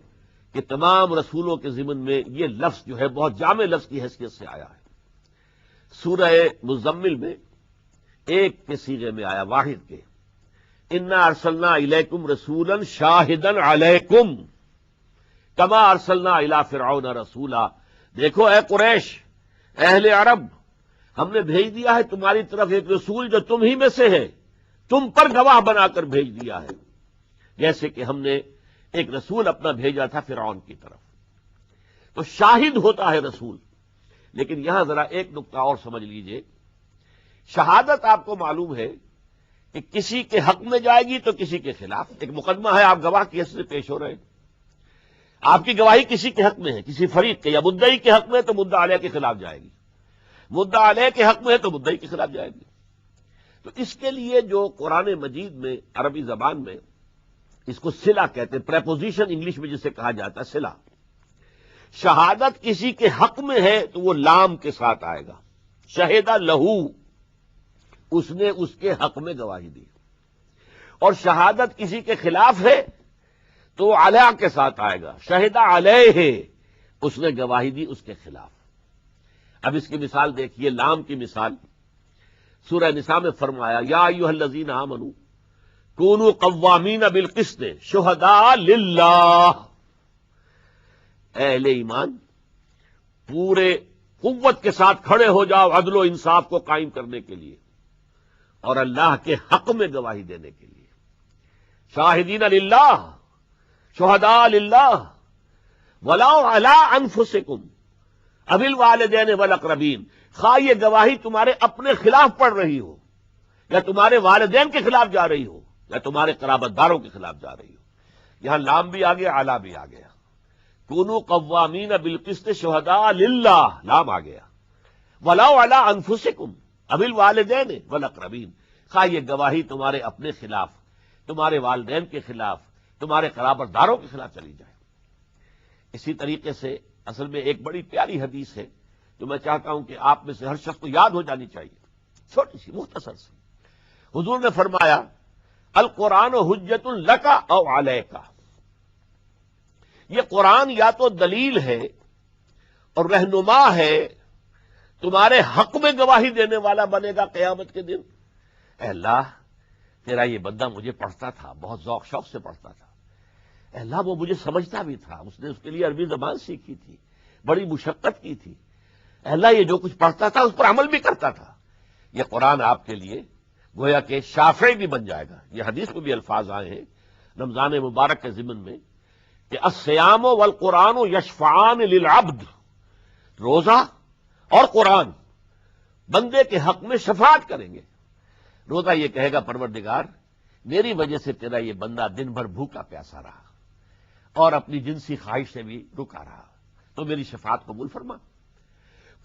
کہ تمام رسولوں کے ضمن میں یہ لفظ جو ہے بہت جامع لفظ کی حیثیت سے آیا ہے۔ سورہ مزمل میں ایک کے صیغے میں آیا، واحد کے، انا ارسلنا الیکم رسولا شاہدا علیکم کما ارسلنا الی فرعون رسولا۔ دیکھو اے قریش، اہل عرب، ہم نے بھیج دیا ہے تمہاری طرف ایک رسول جو تم ہی میں سے ہے، تم پر گواہ بنا کر بھیج دیا ہے، جیسے کہ ہم نے ایک رسول اپنا بھیجا تھا فرعون کی طرف۔ تو شاہد ہوتا ہے رسول۔ لیکن یہاں ذرا ایک نقطہ اور سمجھ لیجئے، شہادت آپ کو معلوم ہے کہ کسی کے حق میں جائے گی تو کسی کے خلاف۔ ایک مقدمہ ہے، آپ گواہ کی حیثیت سے پیش ہو رہے ہیں، آپ کی گواہی کسی کے حق میں ہے، کسی فریق کے، یا مدعی کے حق میں تو مدعا علیہ کے خلاف جائے گی، مدعا علیہ کے حق میں ہے تو مدعی کے خلاف جائے گی۔ تو اس کے لیے جو قرآن مجید میں عربی زبان میں اس کو صلہ کہتے ہیں، پریپوزیشن انگلش میں جسے کہا جاتا ہے صلہ، شہادت کسی کے حق میں ہے تو وہ لام کے ساتھ آئے گا، شہیدہ لہو، اس نے اس کے حق میں گواہی دی، اور شہادت کسی کے خلاف ہے تو علیہ کے ساتھ آئے گا، شہدہ علیہ، اس نے گواہی دی اس کے خلاف۔ اب اس کی مثال دیکھیے، لام کی مثال سورہ نساء میں فرمایا یا ایھا الذین آمنوا کونوا قوامین بالقسط شہداء للہ، اے اہل ایمان پورے قوت کے ساتھ کھڑے ہو جاؤ عدل و انصاف کو قائم کرنے کے لیے اور اللہ کے حق میں گواہی دینے کے لیے۔ شاہدین للہ، شہداء للہ، ولو علی انفسکم اوی الوالدین والاقربین، خواہ یہ گواہی تمہارے اپنے خلاف پڑ رہی ہو یا تمہارے والدین کے خلاف جا رہی ہو یا تمہارے قرابت داروں کے خلاف جا رہی ہو۔ یہاں لام بھی آ گیا، اعلی بھی آ گیا، کونوا قوامین بالقسط شہداء للہ، لام آ گیا، ولو علی انفسکم اوی الوالدین والاقربین، خواہ یہ گواہی تمہارے اپنے خلاف، تمہارے والدین کے خلاف، تمہارے قرابت داروں کے خلاف چلی جائے۔ اسی طریقے سے اصل میں ایک بڑی پیاری حدیث ہے جو میں چاہتا ہوں کہ آپ میں سے ہر شخص کو یاد ہو جانی چاہیے، چھوٹی سی مختصر سی۔ حضور نے فرمایا القرآن حجت لک او علیک، یہ قرآن یا تو دلیل ہے اور رہنما ہے، تمہارے حق میں گواہی دینے والا بنے گا قیامت کے دن۔ اے اللہ تیرا یہ بندہ مجھے پڑھتا تھا، بہت ذوق شوق سے پڑھتا تھا، اے اللہ وہ مجھے سمجھتا بھی تھا، اس نے اس کے لیے عربی زبان سیکھی تھی، بڑی مشقت کی تھی، اے اللہ یہ جو کچھ پڑھتا تھا اس پر عمل بھی کرتا تھا، یہ قرآن آپ کے لیے گویا کہ شافعی بھی بن جائے گا۔ یہ حدیث میں بھی الفاظ آئے ہیں رمضان مبارک کے ضمن میں کہ الصیام والقرآن یشفعان للعبد، روزہ اور قرآن بندے کے حق میں شفاعت کریں گے۔ روزہ یہ کہے گا پروردگار میری وجہ سے تیرا یہ بندہ دن بھر بھوکا پیاسا رہا اور اپنی جنسی خواہش سے بھی رکا رہا، تو میری شفاعت قبول فرما۔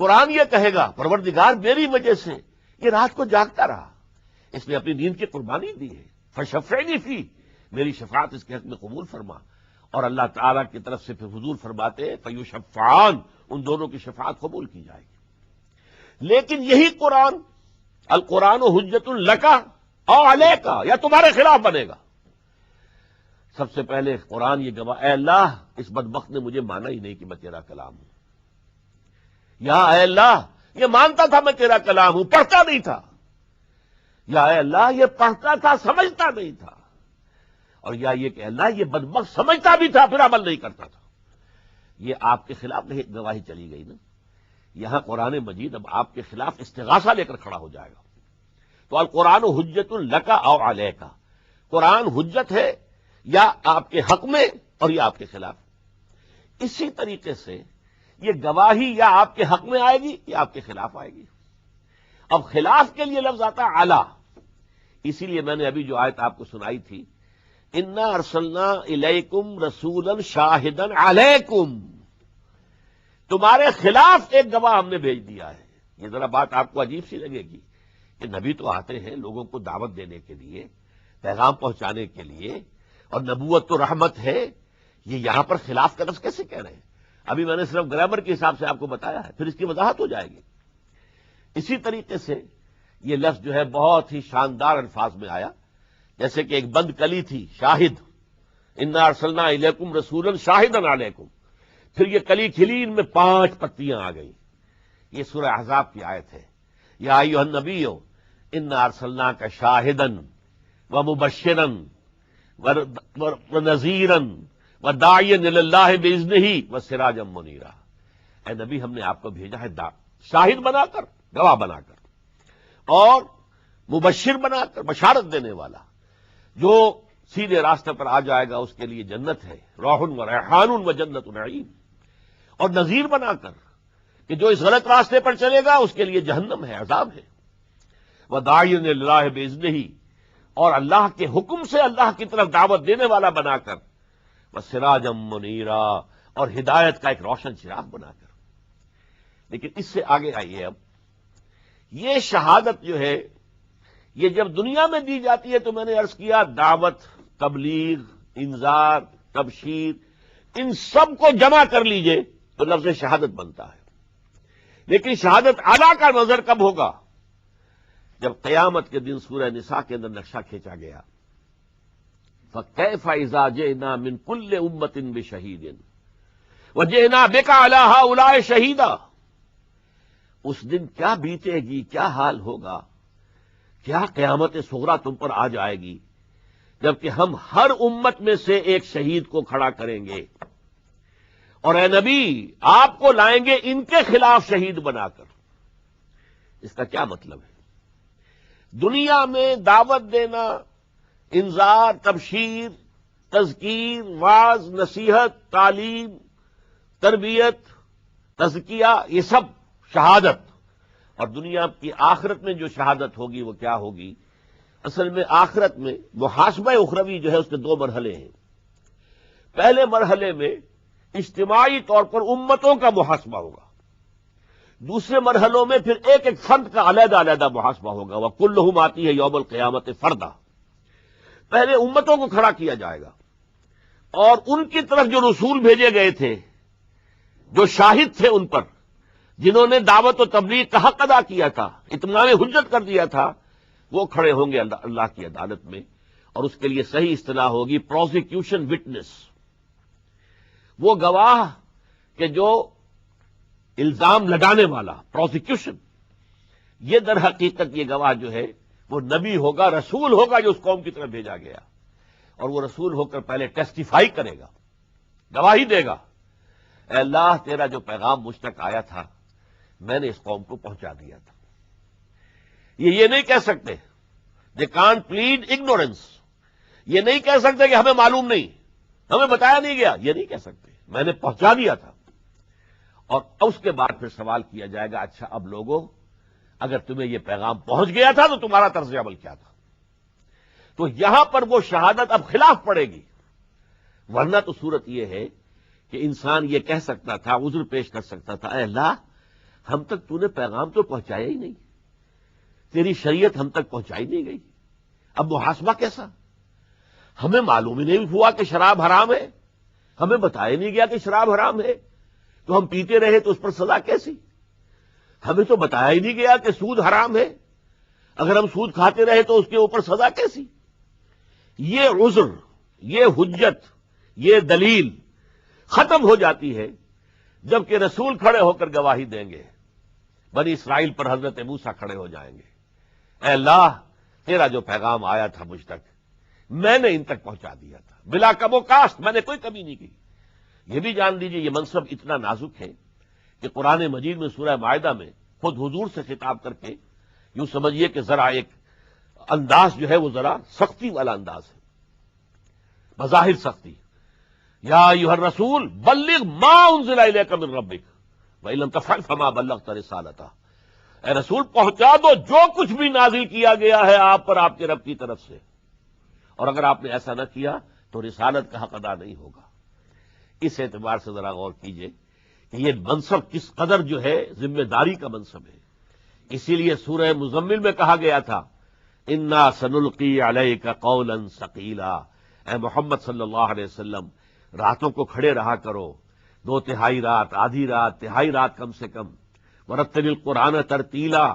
قرآن یہ کہے گا پروردگار میری وجہ سے یہ رات کو جاگتا رہا، اس نے اپنی نیند کی قربانی دی ہے، فشفعنی فی، میری شفاعت اس کے حق میں قبول فرما۔ اور اللہ تعالیٰ کی طرف سے پھر حضور فرماتے ہیں فیشفعان، ان دونوں کی شفاعت قبول کی جائے گی۔ لیکن یہی قرآن القرآن حجت لک او علیک، یا تمہارے خلاف بنے گا۔ سب سے پہلے قرآن یہ گواہ، اے اللہ اس بدبخت نے مجھے مانا ہی نہیں کہ میں تیرا کلام ہوں، یا اے اللہ یہ مانتا تھا میں تیرا کلام ہوں، پڑھتا نہیں تھا، یا اے اللہ یہ پڑھتا تھا سمجھتا نہیں تھا، اور یا یہ کہ اللہ یہ بدبخت سمجھتا بھی تھا پھر عمل نہیں کرتا تھا۔ یہ آپ کے خلاف نہیں گواہی چلی گئی نا۔ یہاں قرآن مجید اب آپ کے خلاف استغاثہ لے کر کھڑا ہو جائے گا۔ تو القرآن حجت لک او علیک، قرآن حجت ہے یا آپ کے حق میں اور یا آپ کے خلاف۔ اسی طریقے سے یہ گواہی یا آپ کے حق میں آئے گی یا آپ کے خلاف آئے گی۔ اب خلاف کے لیے لفظ آتا ہے اعلی، اسی لیے میں نے ابھی جو آیت آپ کو سنائی تھی انا ارسلنا الیکم رسولا شاہدا علیکم، تمہارے خلاف ایک گواہ ہم نے بھیج دیا ہے۔ یہ ذرا بات آپ کو عجیب سی لگے گی کہ نبی تو آتے ہیں لوگوں کو دعوت دینے کے لیے، پیغام پہنچانے کے لیے، اور نبوت تو رحمت ہے، یہ یہاں پر خلاف کا لفظ کیسے کہہ رہے ہیں؟ ابھی میں نے صرف گرامر کے حساب سے آپ کو بتایا ہے، پھر اس کی وضاحت ہو جائے گی۔ اسی طریقے سے یہ لفظ جو ہے بہت ہی شاندار الفاظ میں آیا، جیسے کہ ایک بند کلی تھی شاہد، انا ارسلنا الیکم رسولا شاہدا علیکم، پھر یہ کلی کھلی، ان میں 5 پتیاں آ گئی۔ یہ سورہ احزاب کی آیت ہے، یا ایھا النبی انا ارسلناک شاہدا ومبشرا ونذیرا وداعیا الی اللہ باذنہ وسراجا منیرا، اے نبی ہم نے آپ کو بھیجا ہے شاہد بنا کر، گواہ بنا کر، اور مبشر بنا کر، بشارت دینے والا، جو سیدھے راستے پر آ جائے گا اس کے لیے جنت ہے، روح و ریحان و جنت نعیم، اور نذیر بنا کر کہ جو اس غلط راستے پر چلے گا اس کے لیے جہنم ہے، عذاب ہے، وداعیا الی اللہ باذنہ، اور اللہ کے حکم سے اللہ کی طرف دعوت دینے والا بنا کر، وسراجا منیرا، اور ہدایت کا ایک روشن چراغ بنا کر۔ لیکن اس سے آگے آئیے، اب یہ شہادت جو ہے یہ جب دنیا میں دی جاتی ہے تو میں نے عرض کیا دعوت، تبلیغ، انذار، تبشیر، ان سب کو جمع کر لیجئے تو لفظ شہادت بنتا ہے۔ لیکن شہادت اعلیٰ کا نظر کب ہوگا؟ جب قیامت کے دن سورہ نساء کے اندر نقشہ کھینچا گیا، فَكَيْفَ إِذَا جِئْنَا مِنْ كُلِّ أُمَّةٍ بِشَهِيدٍ وَجِئْنَا بِكَ عَلَىٰ هَٰؤُلَاءِ شَهِيدًا۔ اس دن کیا بیتے گی، کیا حال ہوگا، کیا قیامت صغریٰ تم پر آ جائے گی جبکہ ہم ہر امت میں سے ایک شہید کو کھڑا کریں گے، اور اے نبی آپ کو لائیں گے ان کے خلاف شہید بنا کر۔ اس کا کیا مطلب ہے؟ دنیا میں دعوت دینا، انذار، تبشیر، تذکیر، واعظ، نصیحت، تعلیم، تربیت، تزکیہ، یہ سب شہادت، اور دنیا کی آخرت میں جو شہادت ہوگی وہ کیا ہوگی؟ اصل میں آخرت میں محاسبہ اخروی جو ہے اس کے دو مرحلے ہیں۔ پہلے مرحلے میں اجتماعی طور پر امتوں کا محاسبہ ہوگا، دوسرے مرحلوں میں پھر ایک ایک فرد کا علیحدہ علیحدہ محاسبہ ہوگا۔ وَكُلُّهُمْ آتی ہے یوم القیامت فردا۔ پہلے امتوں کو کھڑا کیا جائے گا اور ان کی طرف جو رسول بھیجے گئے تھے، جو شاہد تھے ان پر، جنہوں نے دعوت و تبلیغ کا حق ادا کیا تھا، اطمینان حجت کر دیا تھا، وہ کھڑے ہوں گے اللہ کی عدالت میں، اور اس کے لیے صحیح اصطلاح ہوگی پروسیکیوشن وٹنس، وہ گواہ کہ جو الزام لگانے والا، پروسیکیوشن، یہ در حقیقت یہ گواہ جو ہے وہ نبی ہوگا، رسول ہوگا جو اس قوم کی طرف بھیجا گیا، اور وہ رسول ہو کر پہلے ٹیسٹیفائی کرے گا، گواہی دے گا، اے اللہ تیرا جو پیغام مجھ تک آیا تھا میں نے اس قوم کو پہنچا دیا تھا۔ یہ نہیں کہہ سکتے، دے کانٹ پلیڈ اگنورینس، یہ نہیں کہہ سکتے کہ ہمیں معلوم نہیں، ہمیں بتایا نہیں گیا، یہ نہیں کہہ سکتے، میں نے پہنچا دیا تھا۔ اور اس کے بعد پھر سوال کیا جائے گا، اچھا اب لوگوں اگر تمہیں یہ پیغام پہنچ گیا تھا تو تمہارا طرز عمل کیا تھا؟ تو یہاں پر وہ شہادت اب خلاف پڑے گی، ورنہ تو صورت یہ ہے کہ انسان یہ کہہ سکتا تھا، عذر پیش کر سکتا تھا، اے اللہ ہم تک تو نے پیغام تو پہنچایا ہی نہیں، تیری شریعت ہم تک پہنچائی نہیں گئی، اب محاسبہ کیسا؟ ہمیں معلوم ہی نہیں ہوا کہ شراب حرام ہے، ہمیں بتایا نہیں گیا کہ شراب حرام ہے، تو ہم پیتے رہے تو اس پر سزا کیسی؟ ہمیں تو بتایا ہی نہیں گیا کہ سود حرام ہے، اگر ہم سود کھاتے رہے تو اس کے اوپر سزا کیسی؟ یہ عذر، یہ حجت، یہ دلیل ختم ہو جاتی ہے جبکہ رسول کھڑے ہو کر گواہی دیں گے، بنی اسرائیل پر حضرت موسیٰ کھڑے ہو جائیں گے، اے اللہ تیرا جو پیغام آیا تھا مجھ تک میں نے ان تک پہنچا دیا تھا بلا کم و کاسٹ، میں نے کوئی کمی نہیں کی۔ یہ بھی جان لیجیے یہ منصب اتنا نازک ہے کہ قرآن مجید میں سورہ مائدہ میں خود حضور سے خطاب کر کے یوں سمجھیے کہ ذرا ایک انداز جو ہے وہ ذرا سختی والا انداز ہے، بظاہر سختی، یا ایھا الرسول بلغ ما انزل الیک من ربک وان لم تفعل فما بلغت رسالتہ، اے رسول پہنچا دو جو کچھ بھی نازل کیا گیا ہے آپ پر آپ کے رب کی طرف سے، اور اگر آپ نے ایسا نہ کیا تو رسالت کا حق ادا نہیں ہوگا۔ اس اعتبار سے ذرا غور کیجئے کہ یہ منصب کس قدر جو ہے ذمہ داری کا منصب ہے۔ اسی لیے سورہ مزمل میں کہا گیا تھا انا سنلقی علیک قولا ثقیلا، اے محمد صلی اللہ علیہ وسلم راتوں کو کھڑے رہا کرو، 2/3 رات، آدھی رات، تہائی رات کم سے کم، ورتل القرآن ترتیلا،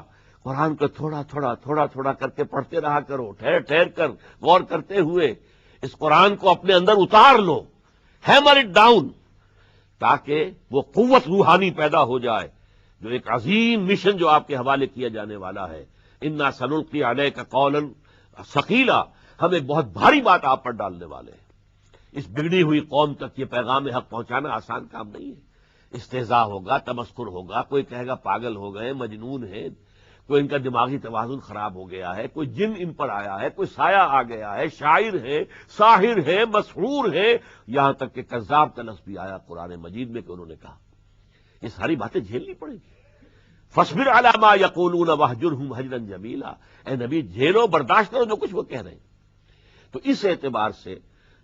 قرآن کو تھوڑا تھوڑا کر کے پڑھتے رہا کرو، ٹھہر ٹھہر کر غور کرتے ہوئے اس قرآن کو اپنے اندر اتار لو، ہیمر اٹ ڈاؤن، تاکہ وہ قوت روحانی پیدا ہو جائے جو ایک عظیم مشن جو آپ کے حوالے کیا جانے والا ہے۔ انا سنلقی علیک قولا ثقیلا، ہم ایک بہت بھاری بات آپ پر ڈالنے والے ہیں۔ اس بگڑی ہوئی قوم تک یہ پیغام حق پہنچانا آسان کام نہیں ہے، استہزاء ہوگا، تمسخر ہوگا، کوئی کہے گا پاگل ہو گئے، مجنون ہے، کوئی ان کا دماغی توازن خراب ہو گیا ہے، کوئی جن ان پر آیا ہے، کوئی سایہ آ گیا ہے، شاعر ہے، ساحر ہے، مسحور ہے، یہاں تک کہ کذاب کا لفظ بھی آیا قرآن مجید میں کہ انہوں نے کہا۔ یہ ساری باتیں جھیلنی پڑیں گی۔ فاصبر علی ما یقولون واہجرہم ہجرا جمیلا، اے نبی جھیلو، برداشت کرو جو کچھ وہ کہہ رہے ہیں۔ تو اس اعتبار سے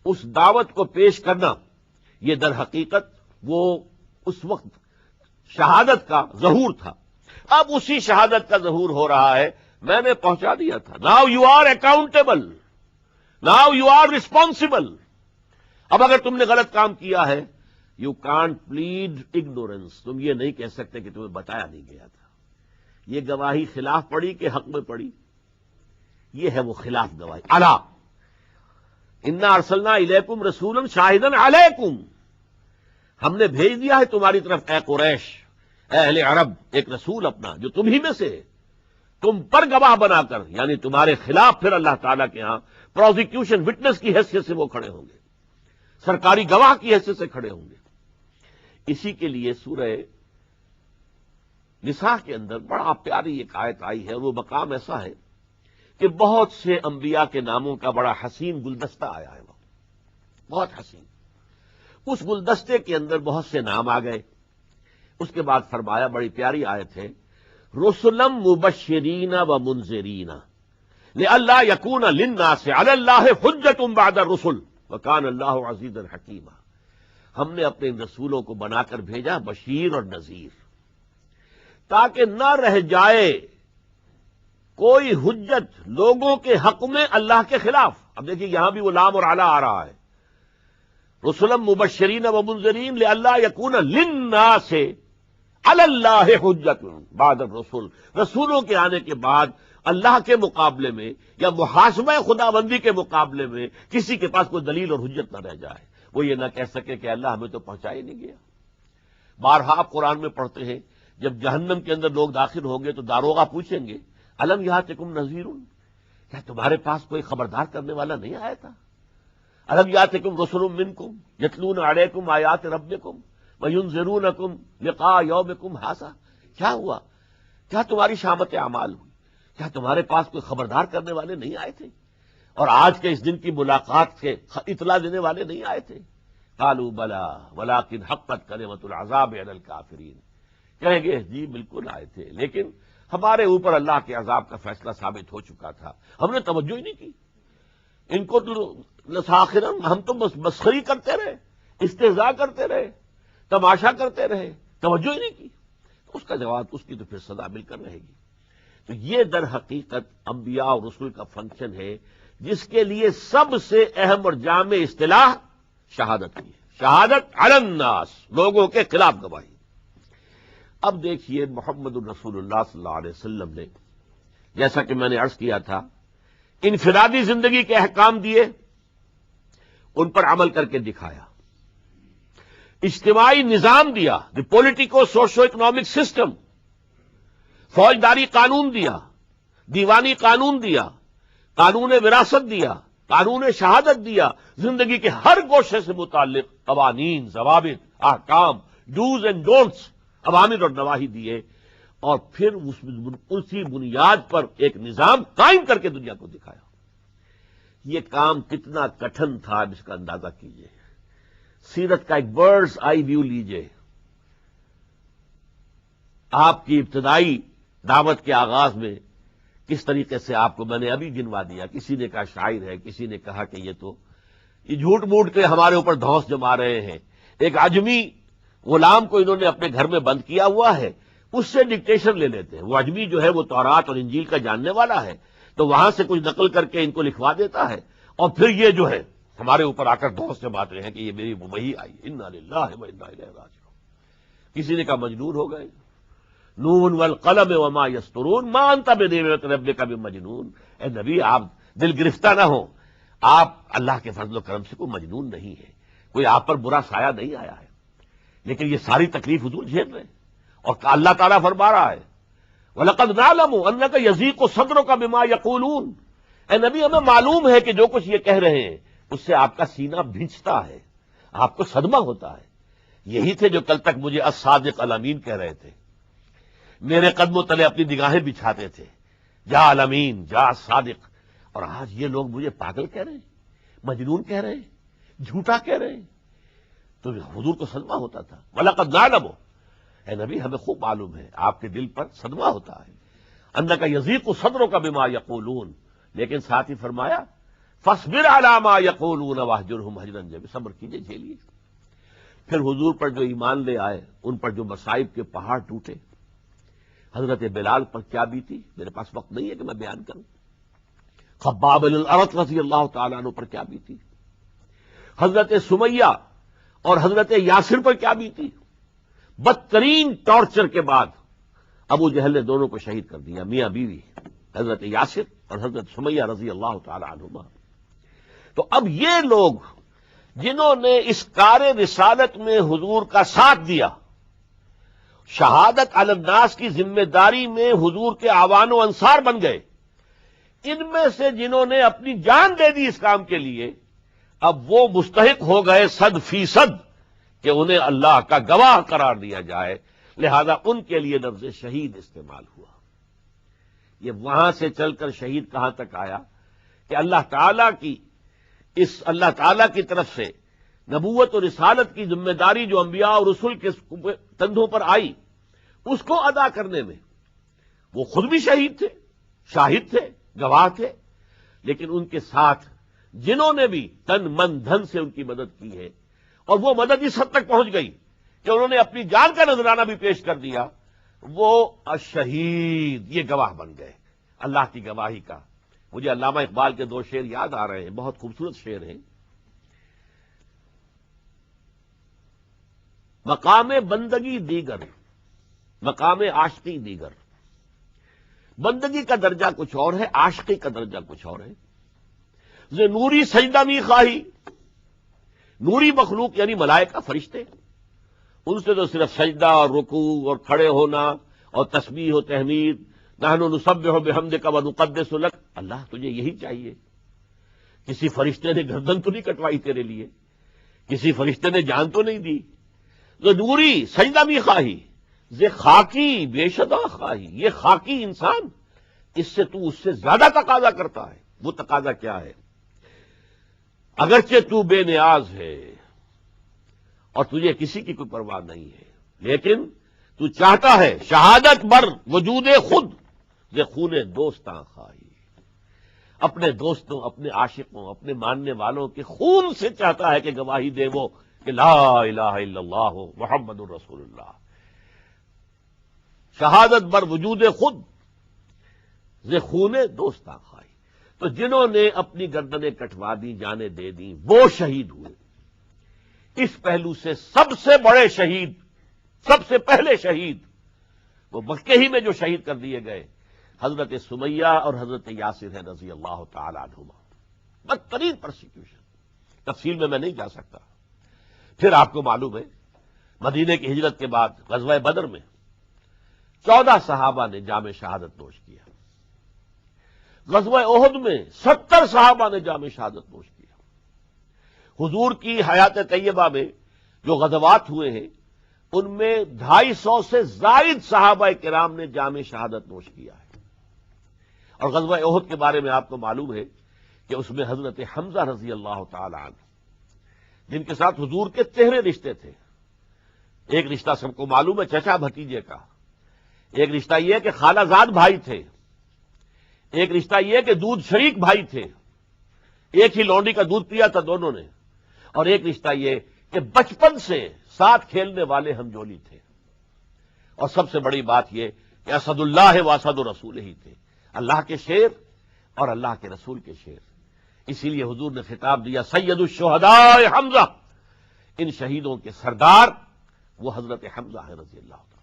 اس دعوت کو پیش کرنا یہ در حقیقت وہ اس وقت شہادت کا ظہور تھا، اب اسی شہادت کا ظہور ہو رہا ہے، میں نے پہنچا دیا تھا، now you are accountable, now you are responsible. اب اگر تم نے غلط کام کیا ہے، یو کانٹ پلیڈ اگنورینس، تم یہ نہیں کہہ سکتے کہ تمہیں بتایا نہیں گیا تھا۔ یہ گواہی خلاف پڑی کہ حق میں پڑی؟ یہ ہے وہ خلاف گواہی۔ الا انا ارسلنا الیکم رسولا شاہدا علیکم، ہم نے بھیج دیا ہے تمہاری طرف اے قریش، اے اہل عرب، ایک رسول اپنا جو تم ہی میں سے ہے، تم پر گواہ بنا کر، یعنی تمہارے خلاف پھر اللہ تعالیٰ کے ہاں پروزیکیوشن وٹنس کی حیثیت سے وہ کھڑے ہوں گے، سرکاری گواہ کی حیثیت سے کھڑے ہوں گے۔ اسی کے لیے سورہ نساء کے اندر بڑا پیاری ایک آیت آئی ہے، اور وہ مقام ایسا ہے کہ بہت سے انبیاء کے ناموں کا بڑا حسین گلدستہ آیا ہے، وہ بہت حسین، اس گلدستے کے اندر بہت سے نام آ گئے۔ اس کے بعد فرمایا، بڑی پیاری آیت ہے، رسلا مبشرین و منذرین لئلا یکون للناس علی اللہ حجۃ بعد الرسل وکان اللہ عزیزا حکیما، ہم نے اپنے ان رسولوں کو بنا کر بھیجا بشیر اور نذیر، تاکہ نہ رہ جائے کوئی حجت لوگوں کے حق میں اللہ کے خلاف۔ اب دیکھیے یہاں بھی وہ لام اور اعلیٰ آ رہا ہے، رسلا مبشرین و منذرین لئلا یکون للناس علی اللہ حجت بعد الرسل، رسولوں کے آنے کے بعد اللہ کے مقابلے میں یا محاسبہ خداوندی کے مقابلے میں کسی کے پاس کوئی دلیل اور حجت نہ رہ جائے، وہ یہ نہ کہہ سکے کہ اللہ ہمیں تو پہنچا ہی نہیں گیا۔ بارہا آپ قرآن میں پڑھتے ہیں، جب جہنم کے اندر لوگ داخل ہوں گے تو داروغہ پوچھیں گے، الم یاتکم نذیر، کیا تمہارے پاس کوئی خبردار کرنے والا نہیں آیا تھا؟ الم یاتکم رسل منکم یتلون علیکم آیات ربکم وینذرونکم لقاء یومکم ھذا، کیا ہوا؟ کیا تمہاری شامت اعمال ہوئی؟ کیا تمہارے پاس کوئی خبردار کرنے والے نہیں آئے تھے، اور آج کے اس دن کی ملاقات کے اطلاع دینے والے نہیں آئے تھے؟ قالوا بلا ولکن حقت کلمۃ العذاب علی الکافرین، کہیں گے جی بالکل آئے تھے، لیکن ہمارے اوپر اللہ کے عذاب کا فیصلہ ثابت ہو چکا تھا، ہم نے توجہ ہی نہیں کی، ان کو لساخرن، ہم تو بس مسخری کرتے رہے، استہزاء کرتے رہے، تماشا کرتے رہے، توجہ ہی نہیں کی۔ اس کا جواب اس کی تو پھر سزا مل کر رہے گی۔ تو یہ در حقیقت انبیاء اور رسول کا فنکشن ہے، جس کے لیے سب سے اہم اور جامع اصطلاح شہادت کی ہے، شہادت علی الناس، لوگوں کے خلاف گواہی۔ اب دیکھیے محمد الرسول اللہ صلی اللہ علیہ وسلم نے، جیسا کہ میں نے عرض کیا تھا، انفرادی زندگی کے احکام دیے، ان پر عمل کر کے دکھایا، اجتماعی نظام دیا، دی پولیٹیکو سوشو اکنامک سسٹم، فوجداری قانون دیا، دیوانی قانون دیا، قانون وراثت دیا، قانون شہادت دیا، زندگی کے ہر گوشے سے متعلق قوانین، ضوابط، احکام، ڈوز اینڈ ڈونٹس، اوامر اور نواہی دیے، اور پھر اسی بنیاد پر ایک نظام قائم کر کے دنیا کو دکھایا۔ یہ کام کتنا کٹھن تھا، اب اس کا اندازہ کیجئے۔ سیرت کا ایک برڈز آئی ویو لیجئے، آپ کی ابتدائی دعوت کے آغاز میں کس طریقے سے آپ کو میں نے ابھی گنوا دیا، کسی نے کہا شاعر ہے، کسی نے کہا کہ یہ جھوٹ موٹ کے ہمارے اوپر دھوس جما رہے ہیں، ایک عجمی غلام کو انہوں نے اپنے گھر میں بند کیا ہوا ہے، اس سے ڈکٹیشن لے لیتے ہیں، وہ عجمی جو ہے وہ تورات اور انجیل کا جاننے والا ہے، تو وہاں سے کچھ نقل کر کے ان کو لکھوا دیتا ہے، اور پھر یہ جو ہے ہمارے اوپر آ کر دھوس جماتے ہیں کہ یہ میری وحی آئی، انا للہ و انا الیہ راجعون۔ کسی نے کہا مجنون ہو گئے، نون والقلم وما یسطرون ما انت بنعمت ربک بمجنون، اے نبی آپ دل گرفتہ نہ ہوں، آپ اللہ کے فضل و کرم سے کوئی مجنون نہیں ہے، کوئی آپ پر برا سایہ نہیں آیا ہے، لیکن یہ ساری تکلیف حضور جھیل رہے ہیں، اور اللہ تعالیٰ فرما رہا ہے وَلَقَدْ نَعْلَمُ أَنَّكَ يَضِيقُ صَدْرُكَ بِمَا يَقُولُونَ، اے نبی ہمیں معلوم ہے کہ جو کچھ یہ کہہ رہے ہیں اس سے آپ کا سینہ بھینچتا ہے، آپ کو صدمہ ہوتا ہے۔ یہی تھے جو کل تک مجھے الصادق الامین کہہ رہے تھے، میرے قدموں تلے اپنی نگاہیں بچھاتے تھے، جا الامین جا صادق، اور آج یہ لوگ مجھے پاگل کہہ رہے ہیں، مجنون کہہ رہے ہیں، جھوٹا کہہ رہے ہیں، تو حضور کو صدمہ ہوتا تھا۔ وَلَقَدْ نَعْلَمُ، اے نبی ہمیں خوب معلوم ہے آپ کے دل پر صدمہ ہوتا ہے، اَنَّكَ يَضِيقُ صَدْرُكَ بِمَا يَقُولُونَ، لیکن ساتھ ہی فرمایا فَاصْبِرْ عَلَىٰ مَا يَقُولُونَ وَاهْجُرْهُمْ هَجْرًا جَمِيلًا، صبر کیجئے، جھیلیے۔ پھر حضور پر جو ایمان لے آئے ان پر جو مصائب کے پہاڑ ٹوٹے، حضرت بلال پر کیا بیتی میرے پاس وقت نہیں ہے کہ میں بیان کروں، خباب بن الارت رضی اللہ تعالیٰ عنہ پر کیا بیتی، حضرت سمیہ اور حضرت یاسر پر کیا بیتی، بدترین ٹارچر کے بعد ابو جہل نے دونوں کو شہید کر دیا، میاں بیوی، حضرت یاسر اور حضرت سمیہ رضی اللہ تعالی عنہما۔ تو اب یہ لوگ جنہوں نے اس کار رسالت میں حضور کا ساتھ دیا، شہادت علی الناس کی ذمہ داری میں حضور کے اعوان و انصار بن گئے، ان میں سے جنہوں نے اپنی جان دے دی اس کام کے لیے، اب وہ مستحق ہو گئے 100% کہ انہیں اللہ کا گواہ قرار دیا جائے، لہذا ان کے لیے لفظ شہید استعمال ہوا۔ یہ وہاں سے چل کر شہید کہاں تک آیا کہ اللہ تعالی کی طرف سے نبوت اور رسالت کی ذمہ داری جو انبیاء اور رسول کے کندھوں پر آئی، اس کو ادا کرنے میں وہ خود بھی شہید تھے، شاہد تھے، گواہ تھے، لیکن ان کے ساتھ جنہوں نے بھی تن من دھن سے ان کی مدد کی ہے، اور وہ مدد اس حد تک پہنچ گئی کہ انہوں نے اپنی جان کا نذرانہ بھی پیش کر دیا، وہ الشہید یہ گواہ بن گئے اللہ کی گواہی کا۔ مجھے علامہ اقبال کے 2 شعر یاد آ رہے ہیں، بہت خوبصورت شعر ہیں۔ مقام بندگی دیگر، مقام عاشقی دیگر۔ بندگی کا درجہ کچھ اور ہے، عاشقی کا درجہ کچھ اور ہے۔ ز نوری سجدہ می خواہی، نوری مخلوق یعنی ملائکہ فرشتے، ان سے تو صرف سجدہ اور رکوع اور کھڑے ہونا اور تسبیح و تحمید، نحن نسبح بحمدک ونقدس لک، اللہ تجھے یہی چاہیے۔ کسی فرشتے نے گردن تو نہیں کٹوائی تیرے لیے، کسی فرشتے نے جان تو نہیں دی۔ جو نوری سجدہ می خواہی، ز خاکی بے شدا خواہی، یہ خاکی انسان اس سے زیادہ تقاضا کرتا ہے۔ وہ تقاضا کیا ہے؟ اگرچہ تو بے نیاز ہے اور تجھے کسی کی کوئی پرواہ نہیں ہے، لیکن تو چاہتا ہے شہادت بر وجود خود ز خون دوستاں خواہی، اپنے دوستوں، اپنے عاشقوں، اپنے ماننے والوں کے خون سے چاہتا ہے کہ گواہی دے وہ کہ لا الہ الا اللہ محمد الرسول اللہ۔ شہادت بر وجود خود ز خون دوستاں خواہی۔ تو جنہوں نے اپنی گردنیں کٹوا دی، جانیں دے دیں، وہ شہید ہوئے۔ اس پہلو سے سب سے بڑے شہید، سب سے پہلے شہید وہ مکے ہی میں جو شہید کر دیے گئے حضرت سمیہ اور حضرت یاسر ہے رضی اللہ تعالی عنہما۔ بدترین پرسیکیوشن، تفصیل میں نہیں جا سکتا۔ پھر آپ کو معلوم ہے مدینے کی ہجرت کے بعد غزوہ بدر میں 14 صحابہ نے جام شہادت نوش کیا۔ غزوہ احد میں 70 صحابہ نے جام شہادت نوش کیا۔ حضور کی حیات طیبہ میں جو غزوات ہوئے ہیں ان میں 250 سے زائد صحابہ کرام نے جام شہادت نوش کیا ہے۔ اور غزوہ احد کے بارے میں آپ کو معلوم ہے کہ اس میں حضرت حمزہ رضی اللہ تعالی عنہ، جن کے ساتھ حضور کے 13 رشتے تھے۔ ایک رشتہ سب کو معلوم ہے چچا بھتیجے کا، ایک رشتہ یہ کہ خالہ زاد بھائی تھے، ایک رشتہ یہ کہ دودھ شریک بھائی تھے، ایک ہی لونڈی کا دودھ پیا تھا دونوں نے، اور ایک رشتہ یہ کہ بچپن سے ساتھ کھیلنے والے ہمجولی تھے۔ اور سب سے بڑی بات یہ کہ اسد اللہ و اسد رسول ہی تھے، اللہ کے شیر اور اللہ کے رسول کے شیر۔ اسی لیے حضور نے خطاب دیا سید الشہداء حمزہ، ان شہیدوں کے سردار وہ حضرت حمزہ ہے رضی اللہ تعالیٰ۔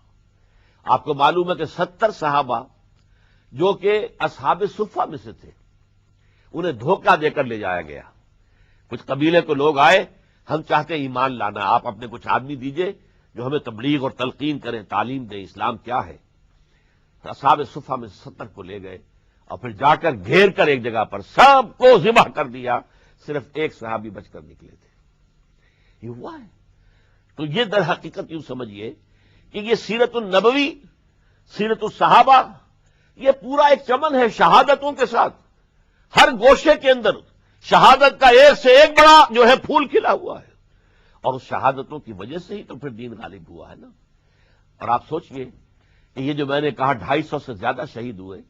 آپ کو معلوم ہے کہ 70 صحابہ جو کہ اصحاب صفہ میں سے تھے، انہیں دھوکہ دے کر لے جایا گیا۔ کچھ قبیلے کو لوگ آئے، ہم چاہتے ہیں ایمان لانا، آپ اپنے کچھ آدمی دیجئے جو ہمیں تبلیغ اور تلقین کریں، تعلیم دیں اسلام کیا ہے۔ تو اصحاب صفہ میں 70 کو لے گئے اور پھر جا کر گھیر کر ایک جگہ پر سب کو ذبح کر دیا، صرف ایک صحابی بچ کر نکلے تھے۔ یہ ہوا ہے۔ تو یہ در حقیقت یوں سمجھیے کہ یہ سیرت النبوی، سیرت الصحابہ، یہ پورا ایک چمن ہے شہادتوں کے ساتھ۔ ہر گوشے کے اندر شہادت کا ایک سے ایک بڑا جو ہے پھول کھلا ہوا ہے، اور اس شہادتوں کی وجہ سے ہی تو پھر دین غالب ہوا ہے نا۔ اور آپ سوچئے کہ یہ جو میں نے کہا 250 سے زیادہ شہید ہوئے،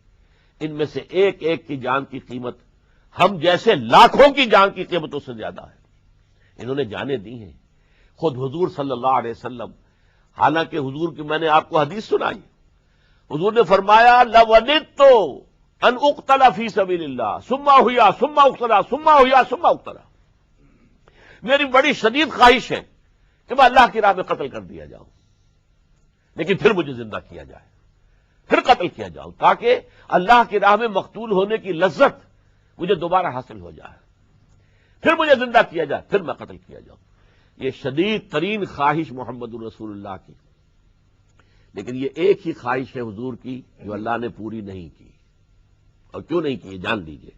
ان میں سے ایک ایک کی جان کی قیمت ہم جیسے لاکھوں کی جان کی قیمتوں سے زیادہ ہے۔ انہوں نے جانیں دی ہیں۔ خود حضور صلی اللہ علیہ وسلم، حالانکہ حضور کی میں نے آپ کو حدیث سنائی، حضور نے فرمایا لَوَدِدتُّ ان اقتل فی سبیل اللہ ثم احیا ثم اقتل ثم احیا ثم اقتل، میری بڑی شدید خواہش ہے کہ میں اللہ کی راہ میں قتل کر دیا جاؤں، لیکن پھر مجھے زندہ کیا جائے، پھر قتل کیا جاؤں، تاکہ اللہ کی راہ میں مقتول ہونے کی لذت مجھے دوبارہ حاصل ہو جائے۔ پھر مجھے زندہ کیا جائے، پھر میں قتل کیا جاؤں۔ یہ شدید ترین خواہش محمد الرسول اللہ کی، لیکن یہ ایک ہی خواہش ہے حضور کی جو اللہ نے پوری نہیں کی۔ اور کیوں نہیں کی جان لیجئے۔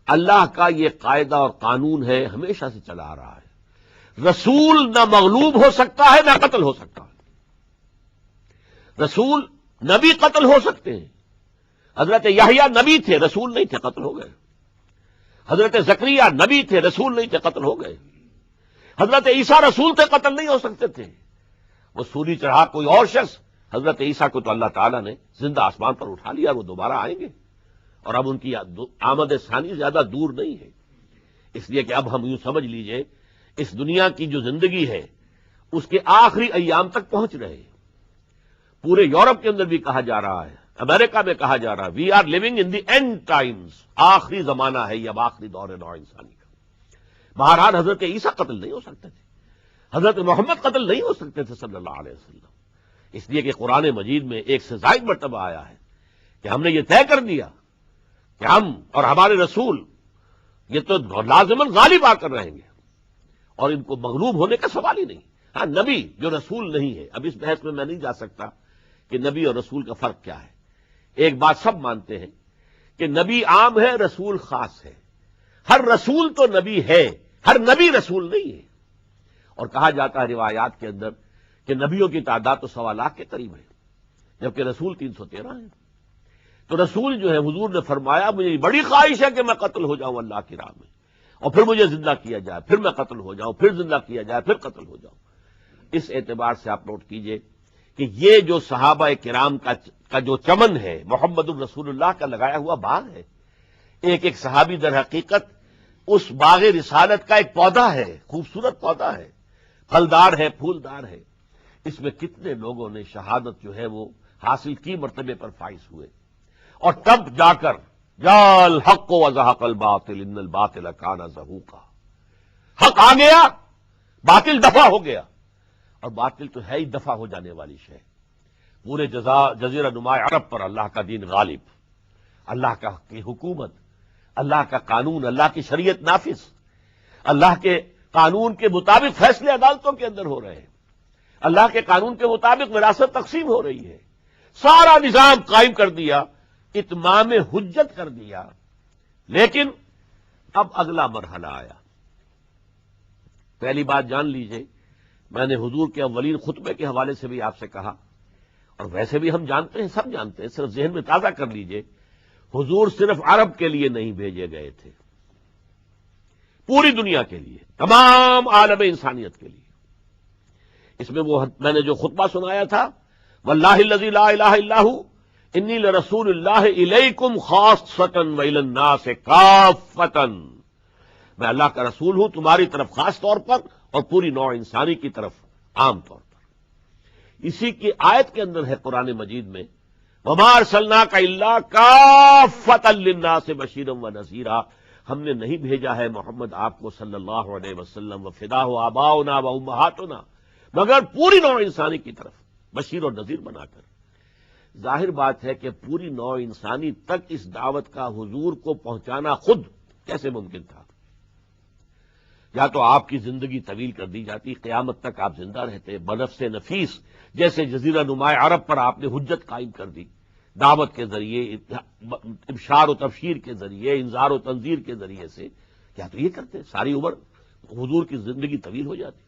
اللہ کا یہ قاعدہ اور قانون ہے، ہمیشہ سے چلا آ رہا ہے، رسول نہ مغلوب ہو سکتا ہے نہ قتل ہو سکتا ہے۔ رسول نبی قتل ہو سکتے ہیں، حضرت یحییٰ نبی تھے، رسول نہیں تھے، قتل ہو گئے۔ حضرت زکریا نبی تھے، رسول نہیں تھے، قتل ہو گئے۔ حضرت عیسیٰ رسول تھے، قتل نہیں ہو سکتے تھے۔ وہ سولی چڑھا کوئی اور شخص، حضرت عیسیٰ کو تو اللہ تعالیٰ نے زندہ آسمان پر اٹھا لیا، وہ دوبارہ آئیں گے، اور اب ان کی آمد ثانی زیادہ دور نہیں ہے۔ اس لیے کہ اب ہم یوں سمجھ لیجئے اس دنیا کی جو زندگی ہے اس کے آخری ایام تک پہنچ رہے ہیں۔ پورے یورپ کے اندر بھی کہا جا رہا ہے، امریکہ میں کہا جا رہا ہے، we are living in the end times, آخری زمانہ ہے یہ، اب آخری دور ہے نوع انسانی کا۔ بہرحال حضرت عیسیٰ قتل نہیں ہو سکتے تھے، حضرت محمد قتل نہیں ہو سکتے تھے صلی اللہ علیہ وسلم، اس لیے کہ قرآن مجید میں ایک سے زائد مرتبہ آیا ہے کہ ہم نے یہ طے کر دیا کہ ہم اور ہمارے رسول یہ تو لازماً غالب آ کر رہیں گے، اور ان کو مغلوب ہونے کا سوال ہی نہیں۔ ہاں نبی جو رسول نہیں ہے، اب اس بحث میں نہیں جا سکتا کہ نبی اور رسول کا فرق کیا ہے۔ ایک بات سب مانتے ہیں کہ نبی عام ہے، رسول خاص ہے، ہر رسول تو نبی ہے، ہر نبی رسول نہیں ہے۔ اور کہا جاتا ہے روایات کے اندر کہ نبیوں کی تعداد تو 1.25 لاکھ کے قریب ہے، جبکہ رسول 313 ہیں۔ تو رسول جو ہے حضور نے فرمایا مجھے بڑی خواہش ہے کہ میں قتل ہو جاؤں اللہ کی راہ میں، اور پھر مجھے زندہ کیا جائے، پھر میں قتل ہو جاؤں، پھر زندہ کیا جائے، پھر قتل ہو جاؤں۔ اس اعتبار سے آپ نوٹ کیجئے کہ یہ جو صحابہ کرام کا جو چمن ہے، محمد الرسول اللہ کا لگایا ہوا باغ ہے، ایک ایک صحابی در حقیقت اس باغ رسالت کا ایک پودا ہے، خوبصورت پودا ہے، پھلدار ہے، پھولدار ہے۔ اس میں کتنے لوگوں نے شہادت جو ہے وہ حاصل کی، مرتبے پر فائز ہوئے، اور تب جا کر جا الحق وزہق الباطل ان الباطل کان زہوقا، حق آ گیا، باطل دفع ہو گیا، اور باطل تو ہے ہی دفع ہو جانے والی شے۔ پورے جزیرہ نما عرب پر اللہ کا دین غالب، اللہ کی حکومت، اللہ کا قانون، اللہ کی شریعت نافذ، اللہ کے قانون کے مطابق فیصلے عدالتوں کے اندر ہو رہے ہیں، اللہ کے قانون کے مطابق وراثت تقسیم ہو رہی ہے، سارا نظام قائم کر دیا، اتمام حجت کر دیا۔ لیکن اب اگلا مرحلہ آیا۔ پہلی بات جان لیجئے، میں نے حضور کے اولین خطبے کے حوالے سے بھی آپ سے کہا، اور ویسے بھی ہم جانتے ہیں، سب جانتے ہیں، صرف ذہن میں تازہ کر لیجئے، حضور صرف عرب کے لیے نہیں بھیجے گئے تھے، پوری دنیا کے لیے، تمام عالم انسانیت کے لیے۔ اس میں وہ میں نے جو خطبہ سنایا تھا، واللہ الذی لا الہ الا ھو انی لرسول اللہ الیکم خاصۃ والی الناس کافۃ، میں اللہ کا رسول ہوں تمہاری طرف خاص طور پر اور پوری نوع انسانی کی طرف عام طور پر۔ اسی کی آیت کے اندر ہے قرآن مجید میں، وما ارسلناک الا کافۃ للناس بشیرا ونذیرا، ہم نے نہیں بھیجا ہے محمد آپ کو صلی اللہ علیہ وسلم وفداہ آباؤنا و امہاتنا، مگر پوری نوع انسانی کی طرف بشیر اور نذیر بنا کر۔ ظاہر بات ہے کہ پوری نوع انسانی تک اس دعوت کا حضور کو پہنچانا خود کیسے ممکن تھا؟ یا تو آپ کی زندگی طویل کر دی جاتی، قیامت تک آپ زندہ رہتے بنفس نفیس، جیسے جزیرہ نما عرب پر آپ نے حجت قائم کر دی، دعوت کے ذریعے، ابشار و تبشیر کے ذریعے، انذار و تنذیر کے ذریعے سے، یا تو یہ کرتے ساری عمر حضور کی زندگی طویل ہو جاتی۔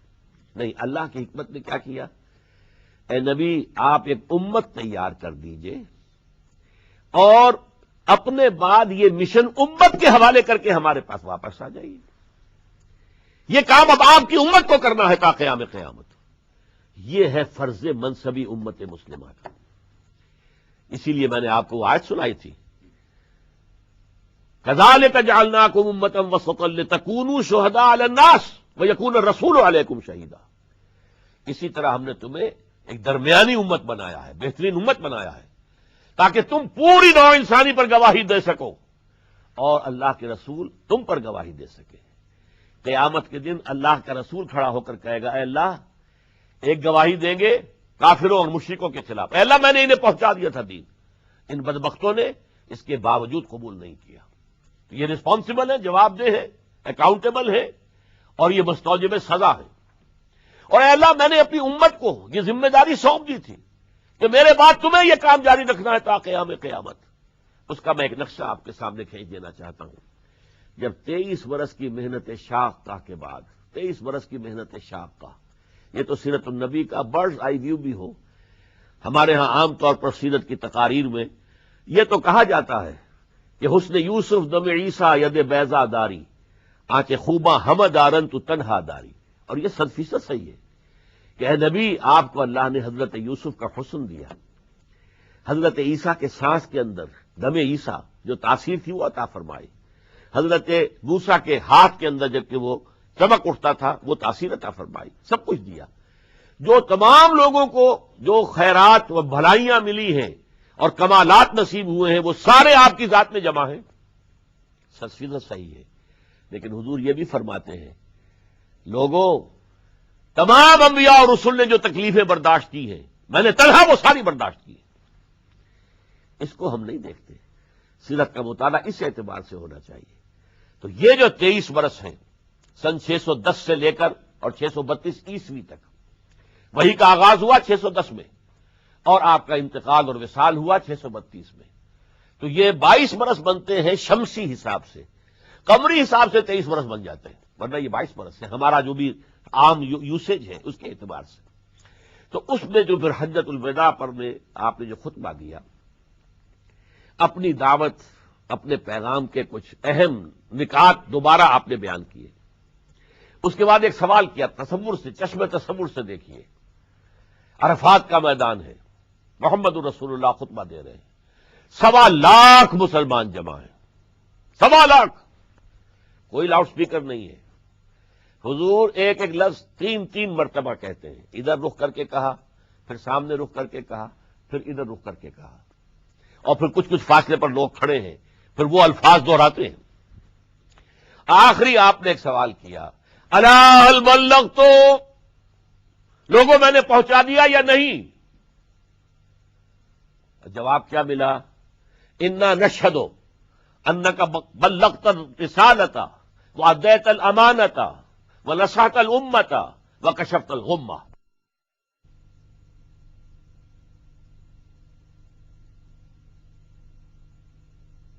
نہیں، اللہ کی حکمت نے کیا کیا، اے نبی آپ ایک امت تیار کر دیجئے، اور اپنے بعد یہ مشن امت کے حوالے کر کے ہمارے پاس واپس آ جائیے۔ یہ کام اب آپ کی امت کو کرنا ہے تا قیام قیامت۔ یہ ہے فرض منصبی امت مسلمہ کا۔ اسی لیے میں نے آپ کو آیت سنائی تھی، کذالک جعلناکم امۃ وسطا لتکونوا شہداء علی الناس ویکون الرسول علیکم شہیدا، اسی طرح ہم نے تمہیں ایک درمیانی امت بنایا ہے، بہترین امت بنایا ہے، تاکہ تم پوری نوع انسانی پر گواہی دے سکو اور اللہ کے رسول تم پر گواہی دے سکے۔ قیامت کے دن اللہ کا رسول کھڑا ہو کر کہے گا، اے اللہ ایک گواہی دیں گے کافروں اور مشرکوں کے خلاف، اے اللہ میں نے انہیں پہنچا دیا تھا دین، ان بدبختوں نے اس کے باوجود قبول نہیں کیا، تو یہ رسپانسبل ہے، جواب دہ ہے، اکاؤنٹیبل ہیں اور یہ مستوجب سزا ہے. اور اے اللہ میں نے اپنی امت کو یہ ذمہ داری سونپ دی تھی کہ میرے بعد تمہیں یہ کام جاری رکھنا ہے تا قیام قیامت. اس کا میں ایک نقشہ آپ کے سامنے کھینچ دینا چاہتا ہوں. جب 23 برس کی محنت شاقہ کے بعد 23 برس کی محنت شاقہ، یہ تو سیرت النبی کا برڈز آئی ویو بھی ہو. ہمارے ہاں عام طور پر سیرت کی تقاریر میں یہ تو کہا جاتا ہے کہ حسن یوسف دم عیسیٰ ید بیضا داری آنچ خوباں ہم دارن تو تنہا داری. اور یہ 100% صحیح ہے کہ اے نبی آپ کو اللہ نے حضرت یوسف کا حسن دیا، حضرت عیسیٰ کے سانس کے اندر دم عیسیٰ جو تاثیر تھی وہ عطا فرمائی، حضرت موسیٰ کے ہاتھ کے اندر جب کہ وہ چمک اٹھتا تھا وہ تاثیر عطا فرمائی، سب کچھ دیا. جو تمام لوگوں کو جو خیرات و بھلائیاں ملی ہیں اور کمالات نصیب ہوئے ہیں وہ سارے آپ کی ذات میں جمع ہیں. 100% صحیح ہے. لیکن حضور یہ بھی فرماتے ہیں لوگوں، تمام انبیاء اور رسول نے جو تکلیفیں برداشت کی ہیں میں نے تنہا وہ ساری برداشت کی. اس کو ہم نہیں دیکھتے. سیرت کا مطالعہ اس اعتبار سے ہونا چاہیے. تو یہ جو 23 برس ہیں سن 610 سے لے کر اور 632 عیسوی تک، وہی کا آغاز ہوا 610 میں اور آپ کا انتقال اور وصال ہوا 632 میں. تو یہ 22 برس بنتے ہیں شمسی حساب سے. قمری حساب سے 23 برس بن جاتے ہیں، ورنہ یہ 22 برس ہے ہمارا جو بھی عام یوسیج ہے اس کے اعتبار سے. تو اس میں جو پھر حجۃ الوداع پر میں آپ نے جو خطبہ دیا، اپنی دعوت، اپنے پیغام کے کچھ اہم نکات دوبارہ آپ نے بیان کیے. اس کے بعد ایک سوال کیا، تصور سے، چشم تصور سے دیکھیے، عرفات کا میدان ہے، محمد الرسول اللہ خطبہ دے رہے ہیں، 1.25 لاکھ مسلمان جمع ہیں، 1.25 لاکھ، کوئی لاؤڈ سپیکر نہیں ہے. حضور ایک ایک لفظ 3 مرتبہ کہتے ہیں. ادھر رخ کر کے کہا، پھر سامنے رخ کر کے کہا، پھر ادھر رخ کر کے کہا، اور پھر کچھ فاصلے پر لوگ کھڑے ہیں، پھر وہ الفاظ دہراتے ہیں. آخری آپ نے ایک سوال کیا، الا هل بلغت، لوگوں میں نے پہنچا دیا یا نہیں؟ جواب کیا ملا؟ انا نشہد انک بلغت الرسالۃ وادیت الامانۃ ونصحت الامۃ وکشفت الغمۃ.